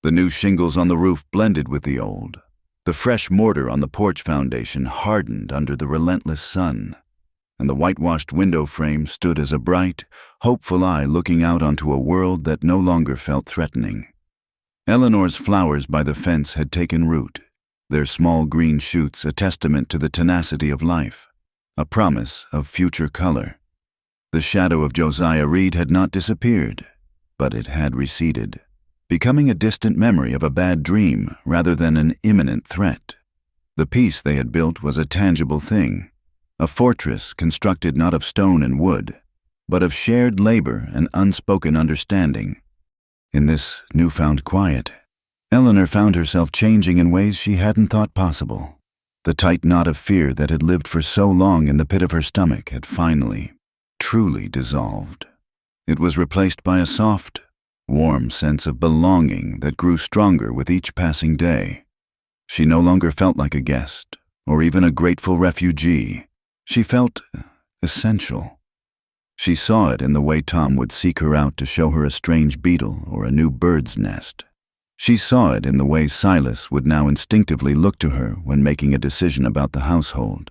The new shingles on the roof blended with the old. The fresh mortar on the porch foundation hardened under the relentless sun, and the whitewashed window frame stood as a bright, hopeful eye looking out onto a world that no longer felt threatening. Eleanor's flowers by the fence had taken root, their small green shoots a testament to the tenacity of life, a promise of future color. The shadow of Josiah Reed had not disappeared, but it had receded, becoming a distant memory of a bad dream rather than an imminent threat. The peace they had built was a tangible thing, a fortress constructed not of stone and wood, but of shared labor and unspoken understanding. In this newfound quiet, Eleanor found herself changing in ways she hadn't thought possible. The tight knot of fear that had lived for so long in the pit of her stomach had finally, truly dissolved. It was replaced by a soft, warm sense of belonging that grew stronger with each passing day. She no longer felt like a guest, or even a grateful refugee. She felt essential. She saw it in the way Tom would seek her out to show her a strange beetle or a new bird's nest. She saw it in the way Silas would now instinctively look to her when making a decision about the household.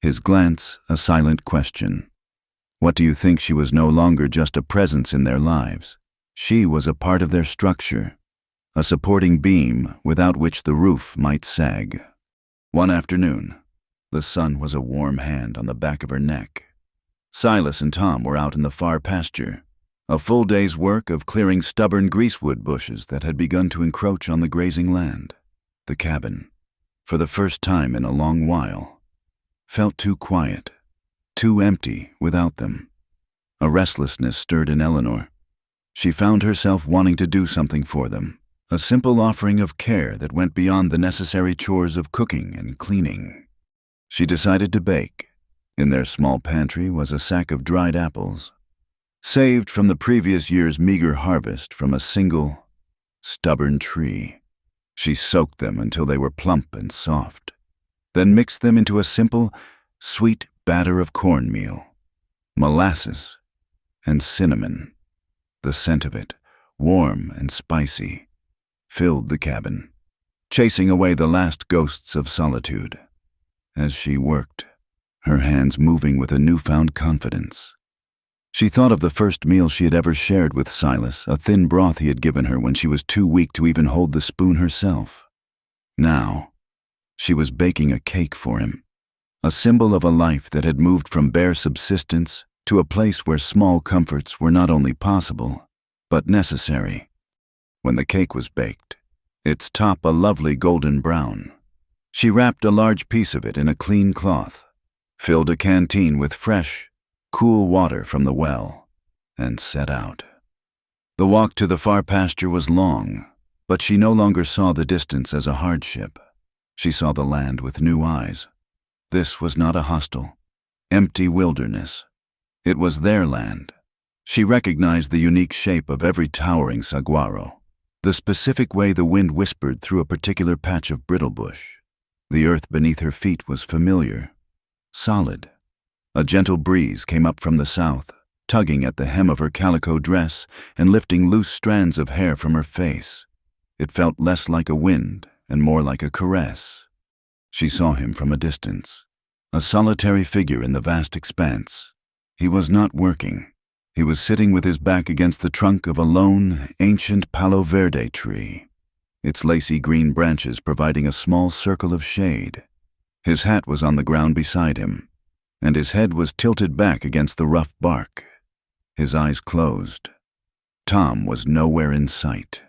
His glance a silent question. What do you think? She was no longer just a presence in their lives. She was a part of their structure, a supporting beam without which the roof might sag. One afternoon, the sun was a warm hand on the back of her neck. Silas and Tom were out in the far pasture, a full day's work of clearing stubborn greasewood bushes that had begun to encroach on the grazing land. The cabin, for the first time in a long while, felt too quiet, too empty without them. A restlessness stirred in Eleanor. She found herself wanting to do something for them, a simple offering of care that went beyond the necessary chores of cooking and cleaning. She decided to bake. In their small pantry was a sack of dried apples, saved from the previous year's meager harvest from a single, stubborn tree. She soaked them until they were plump and soft, then mixed them into a simple, sweet batter of cornmeal, molasses, and cinnamon. The scent of it, warm and spicy, filled the cabin, chasing away the last ghosts of solitude. As she worked, her hands moving with a newfound confidence, she thought of the first meal she had ever shared with Silas, a thin broth he had given her when she was too weak to even hold the spoon herself. Now, she was baking a cake for him, a symbol of a life that had moved from bare subsistence to a place where small comforts were not only possible, but necessary. When the cake was baked, its top a lovely golden brown, she wrapped a large piece of it in a clean cloth, filled a canteen with fresh, cool water from the well, and set out. The walk to the far pasture was long, but she no longer saw the distance as a hardship. She saw the land with new eyes. This was not a hostile, empty wilderness. It was their land. She recognized the unique shape of every towering saguaro, the specific way the wind whispered through a particular patch of brittle bush. The earth beneath her feet was familiar, solid. A gentle breeze came up from the south, tugging at the hem of her calico dress and lifting loose strands of hair from her face. It felt less like a wind and more like a caress. She saw him from a distance, a solitary figure in the vast expanse. He was not working. He was sitting with his back against the trunk of a lone, ancient Palo Verde tree, its lacy green branches providing a small circle of shade. His hat was on the ground beside him, and his head was tilted back against the rough bark. His eyes closed. Tom was nowhere in sight,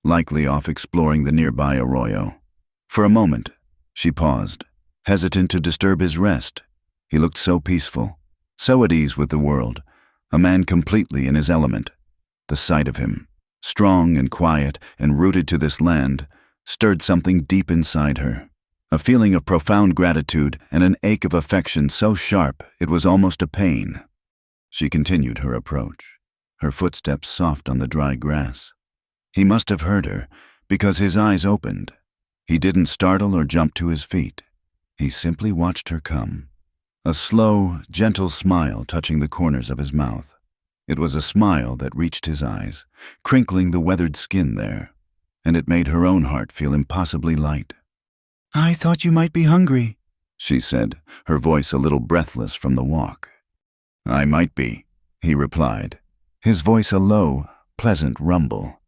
likely off exploring the nearby arroyo. For a moment, she paused, hesitant to disturb his rest. He looked so peaceful, so at ease with the world, a man completely in his element. The sight of him, strong and quiet and rooted to this land, stirred something deep inside her, a feeling of profound gratitude and an ache of affection so sharp it was almost a pain. She continued her approach, her footsteps soft on the dry grass. He must have heard her, because his eyes opened. He didn't startle or jump to his feet. He simply watched her come, a slow, gentle smile touching the corners of his mouth. It was a smile that reached his eyes, crinkling the weathered skin there, and it made her own heart feel impossibly light. "I thought you might be hungry," she said, her voice a little breathless from the walk. "I might be," he replied, his voice a low, pleasant rumble.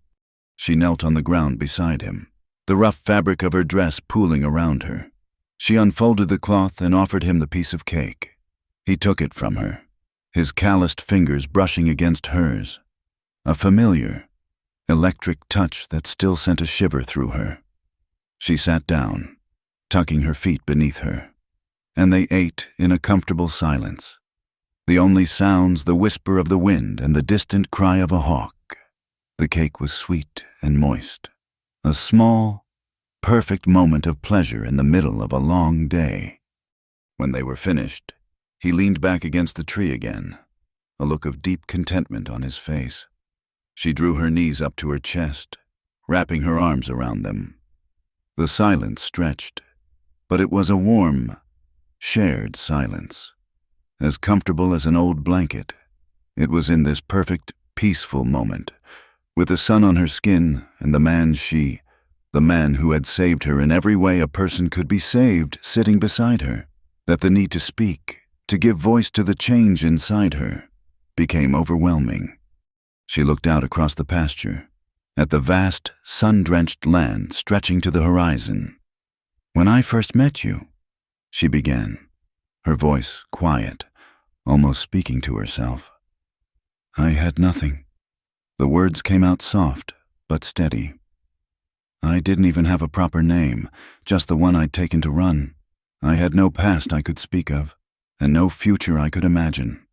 She knelt on the ground beside him, the rough fabric of her dress pooling around her. She unfolded the cloth and offered him the piece of cake. He took it from her, his calloused fingers brushing against hers, a familiar, electric touch that still sent a shiver through her. She sat down, tucking her feet beneath her, and they ate in a comfortable silence. The only sounds the whisper of the wind and the distant cry of a hawk. The cake was sweet and moist, a small, perfect moment of pleasure in the middle of a long day. When they were finished, he leaned back against the tree again, a look of deep contentment on his face. She drew her knees up to her chest, wrapping her arms around them. The silence stretched, but it was a warm, shared silence, as comfortable as an old blanket. It was in this perfect, peaceful moment, with the sun on her skin and the man who had saved her in every way a person could be saved, sitting beside her, that the need to speak, to give voice to the change inside her, became overwhelming. She looked out across the pasture, at the vast, sun-drenched land stretching to the horizon. "When I first met you," she began, her voice quiet, almost speaking to herself, "I had nothing." The words came out soft, but steady. "I didn't even have a proper name, just the one I'd taken to run. I had no past I could speak of, and no future I could imagine.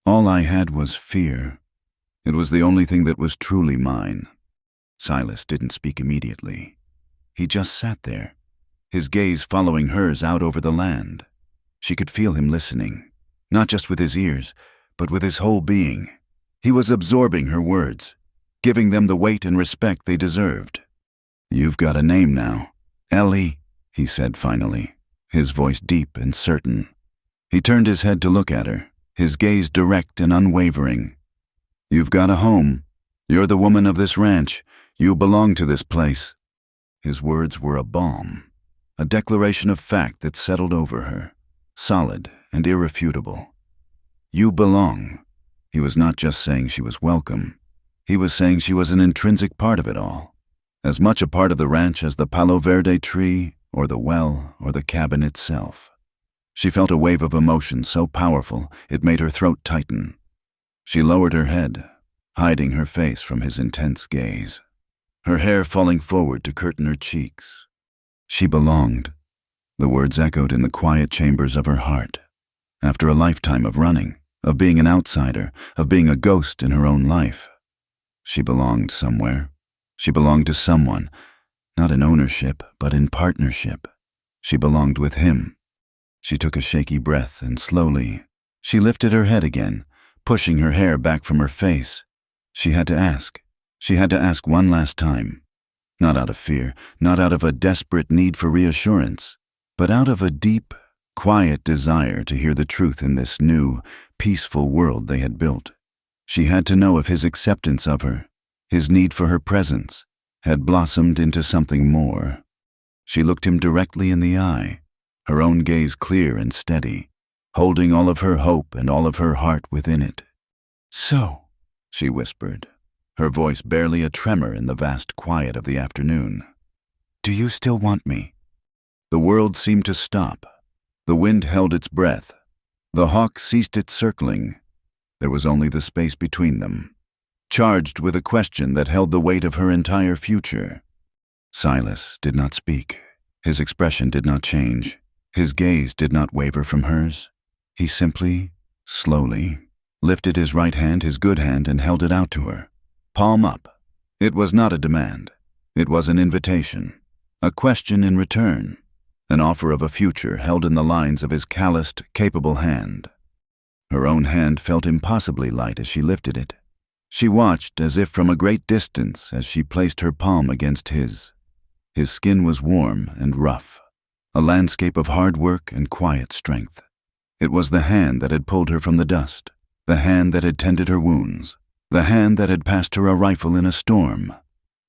All I had was fear. It was the only thing that was truly mine." Silas didn't speak immediately. He just sat there, his gaze following hers out over the land. She could feel him listening, not just with his ears, but with his whole being. He was absorbing her words, giving them the weight and respect they deserved. "You've got a name now, Ellie," he said finally, his voice deep and certain. He turned his head to look at her, his gaze direct and unwavering. "You've got a home. You're the woman of this ranch. You belong to this place." His words were a balm, a declaration of fact that settled over her, solid and irrefutable. "You belong." He was not just saying she was welcome. He was saying she was an intrinsic part of it all, as much a part of the ranch as the Palo Verde tree or the well or the cabin itself. She felt a wave of emotion so powerful it made her throat tighten. She lowered her head, hiding her face from his intense gaze, her hair falling forward to curtain her cheeks. She belonged. The words echoed in the quiet chambers of her heart. After a lifetime of running, of being an outsider, of being a ghost in her own life, she belonged somewhere. She belonged to someone, not in ownership, but in partnership. She belonged with him. She took a shaky breath and slowly, she lifted her head again, pushing her hair back from her face. She had to ask. She had to ask one last time. Not out of fear, not out of a desperate need for reassurance, but out of a deep, quiet desire to hear the truth in this new, peaceful world they had built. She had to know if his acceptance of her, his need for her presence, had blossomed into something more. She looked him directly in the eye, her own gaze clear and steady, holding all of her hope and all of her heart within it. "So," she whispered, her voice barely a tremor in the vast quiet of the afternoon, "do you still want me?" The world seemed to stop. The wind held its breath. The hawk ceased its circling. There was only the space between them, charged with a question that held the weight of her entire future. Silas did not speak. His expression did not change. His gaze did not waver from hers. He simply, slowly, lifted his right hand, his good hand, and held it out to her, palm up. It was not a demand. It was an invitation, a question in return, an offer of a future held in the lines of his calloused, capable hand. Her own hand felt impossibly light as she lifted it. She watched as if from a great distance as she placed her palm against his. His skin was warm and rough, a landscape of hard work and quiet strength. It was the hand that had pulled her from the dust, the hand that had tended her wounds, the hand that had passed her a rifle in a storm.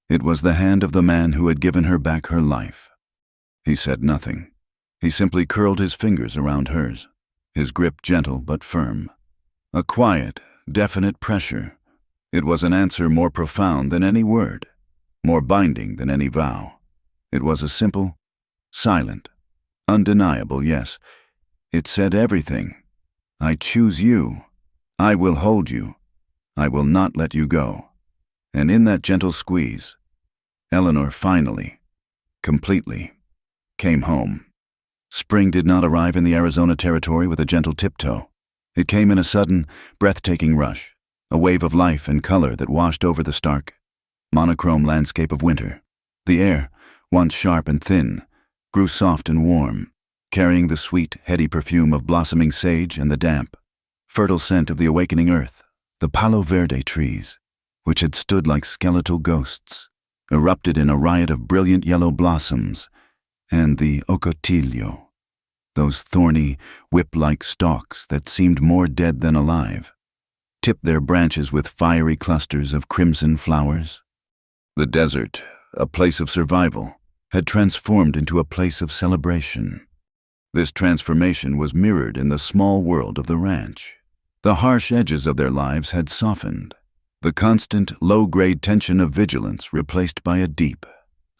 It was the hand of the man who had given her back her life. He said nothing. He simply curled his fingers around hers, his grip gentle but firm. A quiet, definite pressure. It was an answer more profound than any word, more binding than any vow. It was a simple, silent, undeniable yes. It said everything. I choose you. I will hold you. I will not let you go. And in that gentle squeeze, Eleanor finally, completely, came home. Spring did not arrive in the Arizona territory with a gentle tiptoe. It came in a sudden, breathtaking rush, a wave of life and color that washed over the stark, monochrome landscape of winter. The air, once sharp and thin, grew soft and warm, carrying the sweet, heady perfume of blossoming sage and the damp, fertile scent of the awakening earth. The Palo Verde trees, which had stood like skeletal ghosts, erupted in a riot of brilliant yellow blossoms, and the ocotillo, those thorny, whip-like stalks that seemed more dead than alive, tipped their branches with fiery clusters of crimson flowers. The desert, a place of survival, had transformed into a place of celebration. This transformation was mirrored in the small world of the ranch. The harsh edges of their lives had softened, the constant, low-grade tension of vigilance replaced by a deep,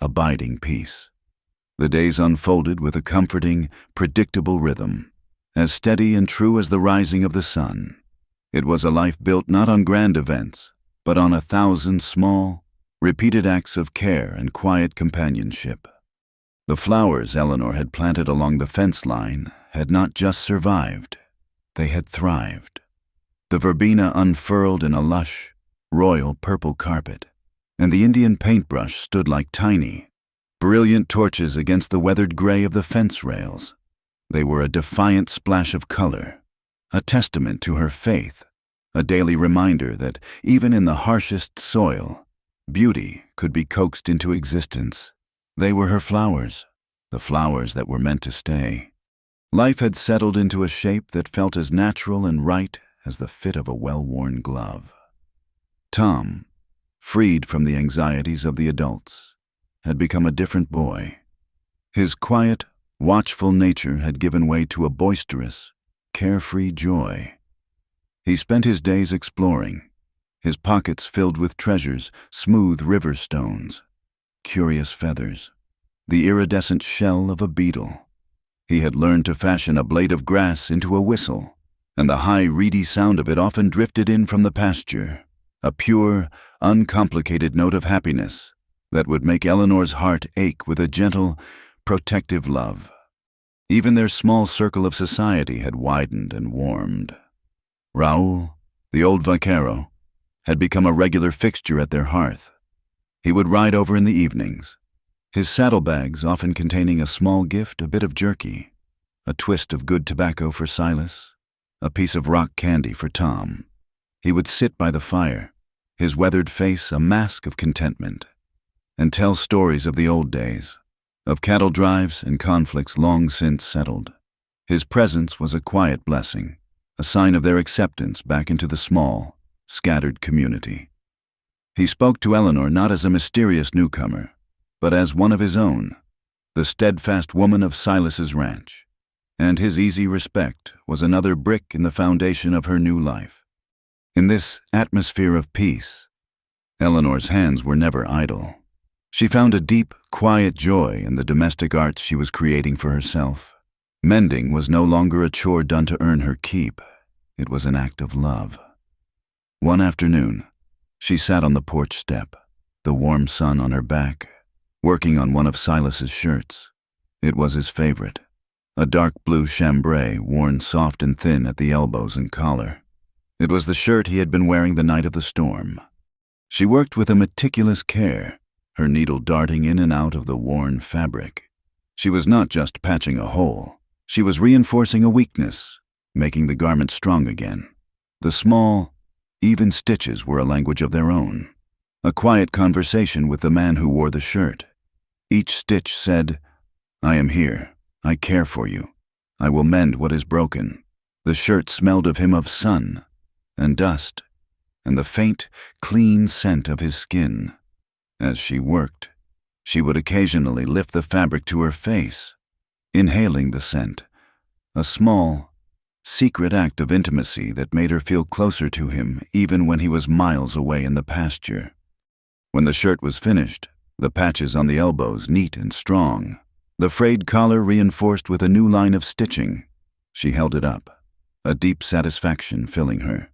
abiding peace. The days unfolded with a comforting, predictable rhythm, as steady and true as the rising of the sun. It was a life built not on grand events, but on 1,000 small, repeated acts of care and quiet companionship. The flowers Eleanor had planted along the fence line had not just survived, they had thrived. The verbena unfurled in a lush, royal purple carpet, and the Indian paintbrush stood like tiny, brilliant torches against the weathered gray of the fence rails. They were a defiant splash of color, a testament to her faith, a daily reminder that even in the harshest soil, beauty could be coaxed into existence. They were her flowers, the flowers that were meant to stay. Life had settled into a shape that felt as natural and right as the fit of a well-worn glove. Tom, freed from the anxieties of the adults, had become a different boy. His quiet, watchful nature had given way to a boisterous, carefree joy. He spent his days exploring, his pockets filled with treasures, smooth river stones, curious feathers, the iridescent shell of a beetle. He had learned to fashion a blade of grass into a whistle, and the high, reedy sound of it often drifted in from the pasture, a pure, uncomplicated note of happiness that would make Eleanor's heart ache with a gentle, protective love. Even their small circle of society had widened and warmed. Raul, the old vaquero, had become a regular fixture at their hearth. He would ride over in the evenings, his saddlebags often containing a small gift, a bit of jerky, a twist of good tobacco for Silas, a piece of rock candy for Tom. He would sit by the fire, his weathered face a mask of contentment, and tell stories of the old days, of cattle drives and conflicts long since settled. His presence was a quiet blessing, a sign of their acceptance back into the small, scattered community. He spoke to Eleanor not as a mysterious newcomer, but as one of his own, the steadfast woman of Silas's ranch, and his easy respect was another brick in the foundation of her new life. In this atmosphere of peace, Eleanor's hands were never idle. She found a deep, quiet joy in the domestic arts she was creating for herself. Mending was no longer a chore done to earn her keep. It was an act of love. One afternoon, she sat on the porch step, the warm sun on her back, working on one of Silas's shirts. It was his favorite, a dark blue chambray worn soft and thin at the elbows and collar. It was the shirt he had been wearing the night of the storm. She worked with a meticulous care, her needle darting in and out of the worn fabric. She was not just patching a hole. She was reinforcing a weakness, making the garment strong again. The small, even stitches were a language of their own, a quiet conversation with the man who wore the shirt. Each stitch said, "I am here. I care for you. I will mend what is broken." The shirt smelled of him of sun and dust and the faint, clean scent of his skin. As she worked, she would occasionally lift the fabric to her face, inhaling the scent, a small, secret act of intimacy that made her feel closer to him even when he was miles away in the pasture. When the shirt was finished, the patches on the elbows neat and strong, the frayed collar reinforced with a new line of stitching, she held it up, a deep satisfaction filling her.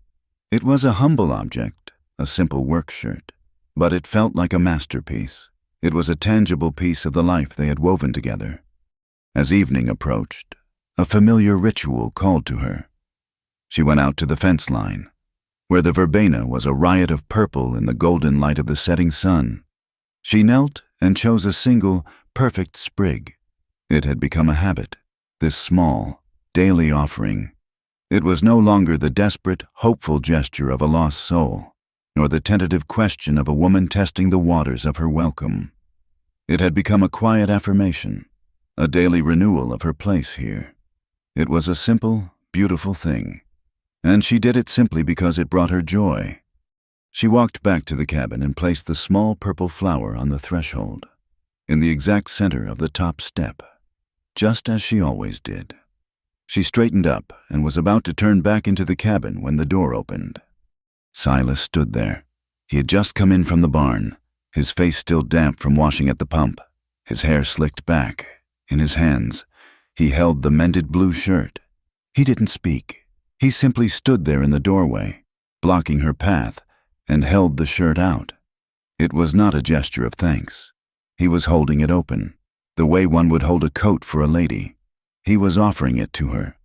It was a humble object, a simple work shirt, but it felt like a masterpiece. It was a tangible piece of the life they had woven together. As evening approached, a familiar ritual called to her. She went out to the fence line, where the verbena was a riot of purple in the golden light of the setting sun. She knelt and chose a single, perfect sprig. It had become a habit, this small, daily offering. It was no longer the desperate, hopeful gesture of a lost soul, nor the tentative question of a woman testing the waters of her welcome. It had become a quiet affirmation, a daily renewal of her place here. It was a simple, beautiful thing, and she did it simply because it brought her joy. She walked back to the cabin and placed the small purple flower on the threshold, in the exact center of the top step, just as she always did. She straightened up and was about to turn back into the cabin when the door opened. Silas stood there. He had just come in from the barn, his face still damp from washing at the pump, his hair slicked back. In his hands, he held the mended blue shirt. He didn't speak. He simply stood there in the doorway, blocking her path, and held the shirt out. It was not a gesture of thanks. He was holding it open, the way one would hold a coat for a lady. He was offering it to her.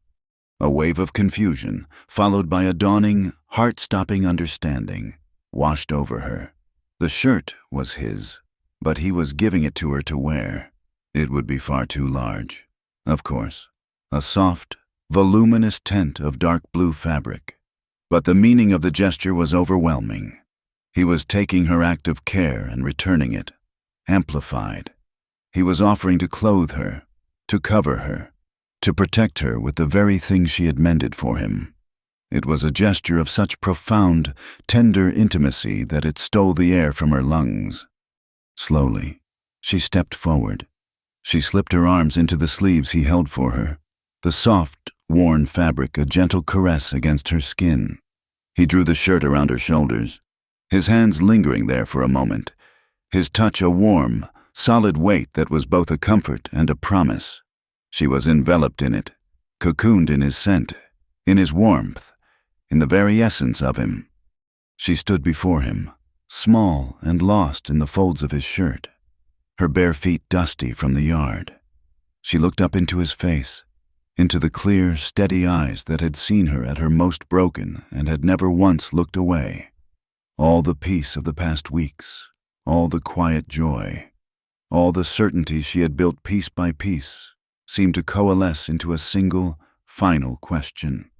A wave of confusion, followed by a dawning, heart-stopping understanding, washed over her. The shirt was his, but he was giving it to her to wear. It would be far too large. Of course, a soft, voluminous tent of dark blue fabric. But the meaning of the gesture was overwhelming. He was taking her act of care and returning it, amplified. He was offering to clothe her, to cover her, to protect her with the very thing she had mended for him. It was a gesture of such profound, tender intimacy that it stole the air from her lungs. Slowly, she stepped forward. She slipped her arms into the sleeves he held for her, the soft, worn fabric a gentle caress against her skin. He drew the shirt around her shoulders, his hands lingering there for a moment, his touch a warm, solid weight that was both a comfort and a promise. She was enveloped in it, cocooned in his scent, in his warmth, in the very essence of him. She stood before him, small and lost in the folds of his shirt, her bare feet dusty from the yard. She looked up into his face, into the clear, steady eyes that had seen her at her most broken and had never once looked away. All the peace of the past weeks, all the quiet joy, all the certainty she had built piece by piece, seemed to coalesce into a single, final question.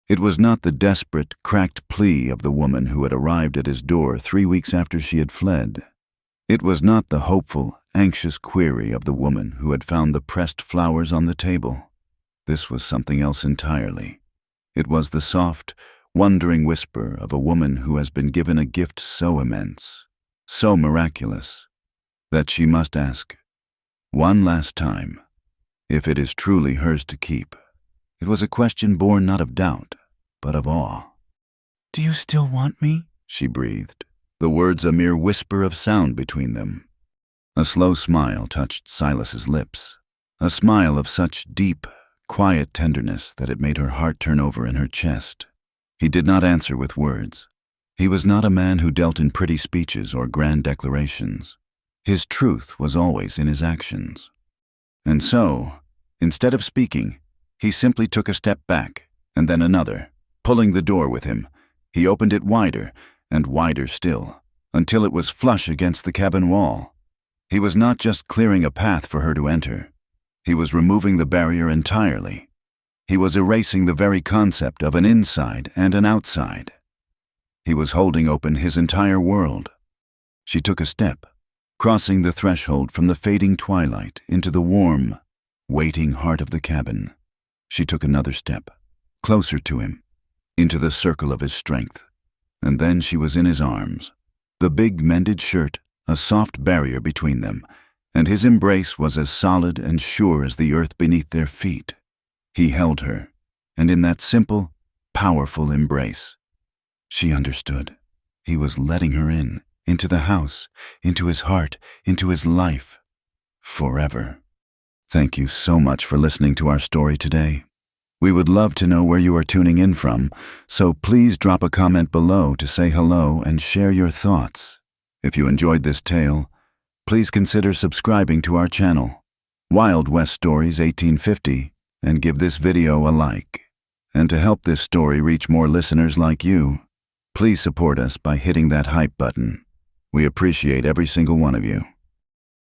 It was not the desperate, cracked plea of the woman who had arrived at his door 3 weeks after she had fled. It was not the hopeful, anxious query of the woman who had found the pressed flowers on the table. This was something else entirely. It was the soft, wondering whisper of a woman who has been given a gift so immense, so miraculous, that she must ask, one last time, if it is truly hers to keep. It was a question born not of doubt, but of awe. "Do you still want me?" she breathed, the words a mere whisper of sound between them. A slow smile touched Silas's lips, a smile of such deep, quiet tenderness that it made her heart turn over in her chest. He did not answer with words. He was not a man who dealt in pretty speeches or grand declarations. His truth was always in his actions. And so, instead of speaking, he simply took a step back, and then another. Pulling the door with him, he opened it wider, and wider still, until it was flush against the cabin wall. He was not just clearing a path for her to enter. He was removing the barrier entirely. He was erasing the very concept of an inside and an outside. He was holding open his entire world. She took a step, crossing the threshold from the fading twilight into the warm, waiting heart of the cabin. She took another step, closer to him, into the circle of his strength. And then she was in his arms, the big mended shirt a soft barrier between them, and his embrace was as solid and sure as the earth beneath their feet. He held her, and in that simple, powerful embrace, she understood. He was letting her in, into the house, into his heart, into his life, forever. Thank you so much for listening to our story today. We would love to know where you are tuning in from, so please drop a comment below to say hello and share your thoughts. If you enjoyed this tale, please consider subscribing to our channel, Wild West Stories 1850, and give this video a like. And to help this story reach more listeners like you, please support us by hitting that hype button. We appreciate every single one of you.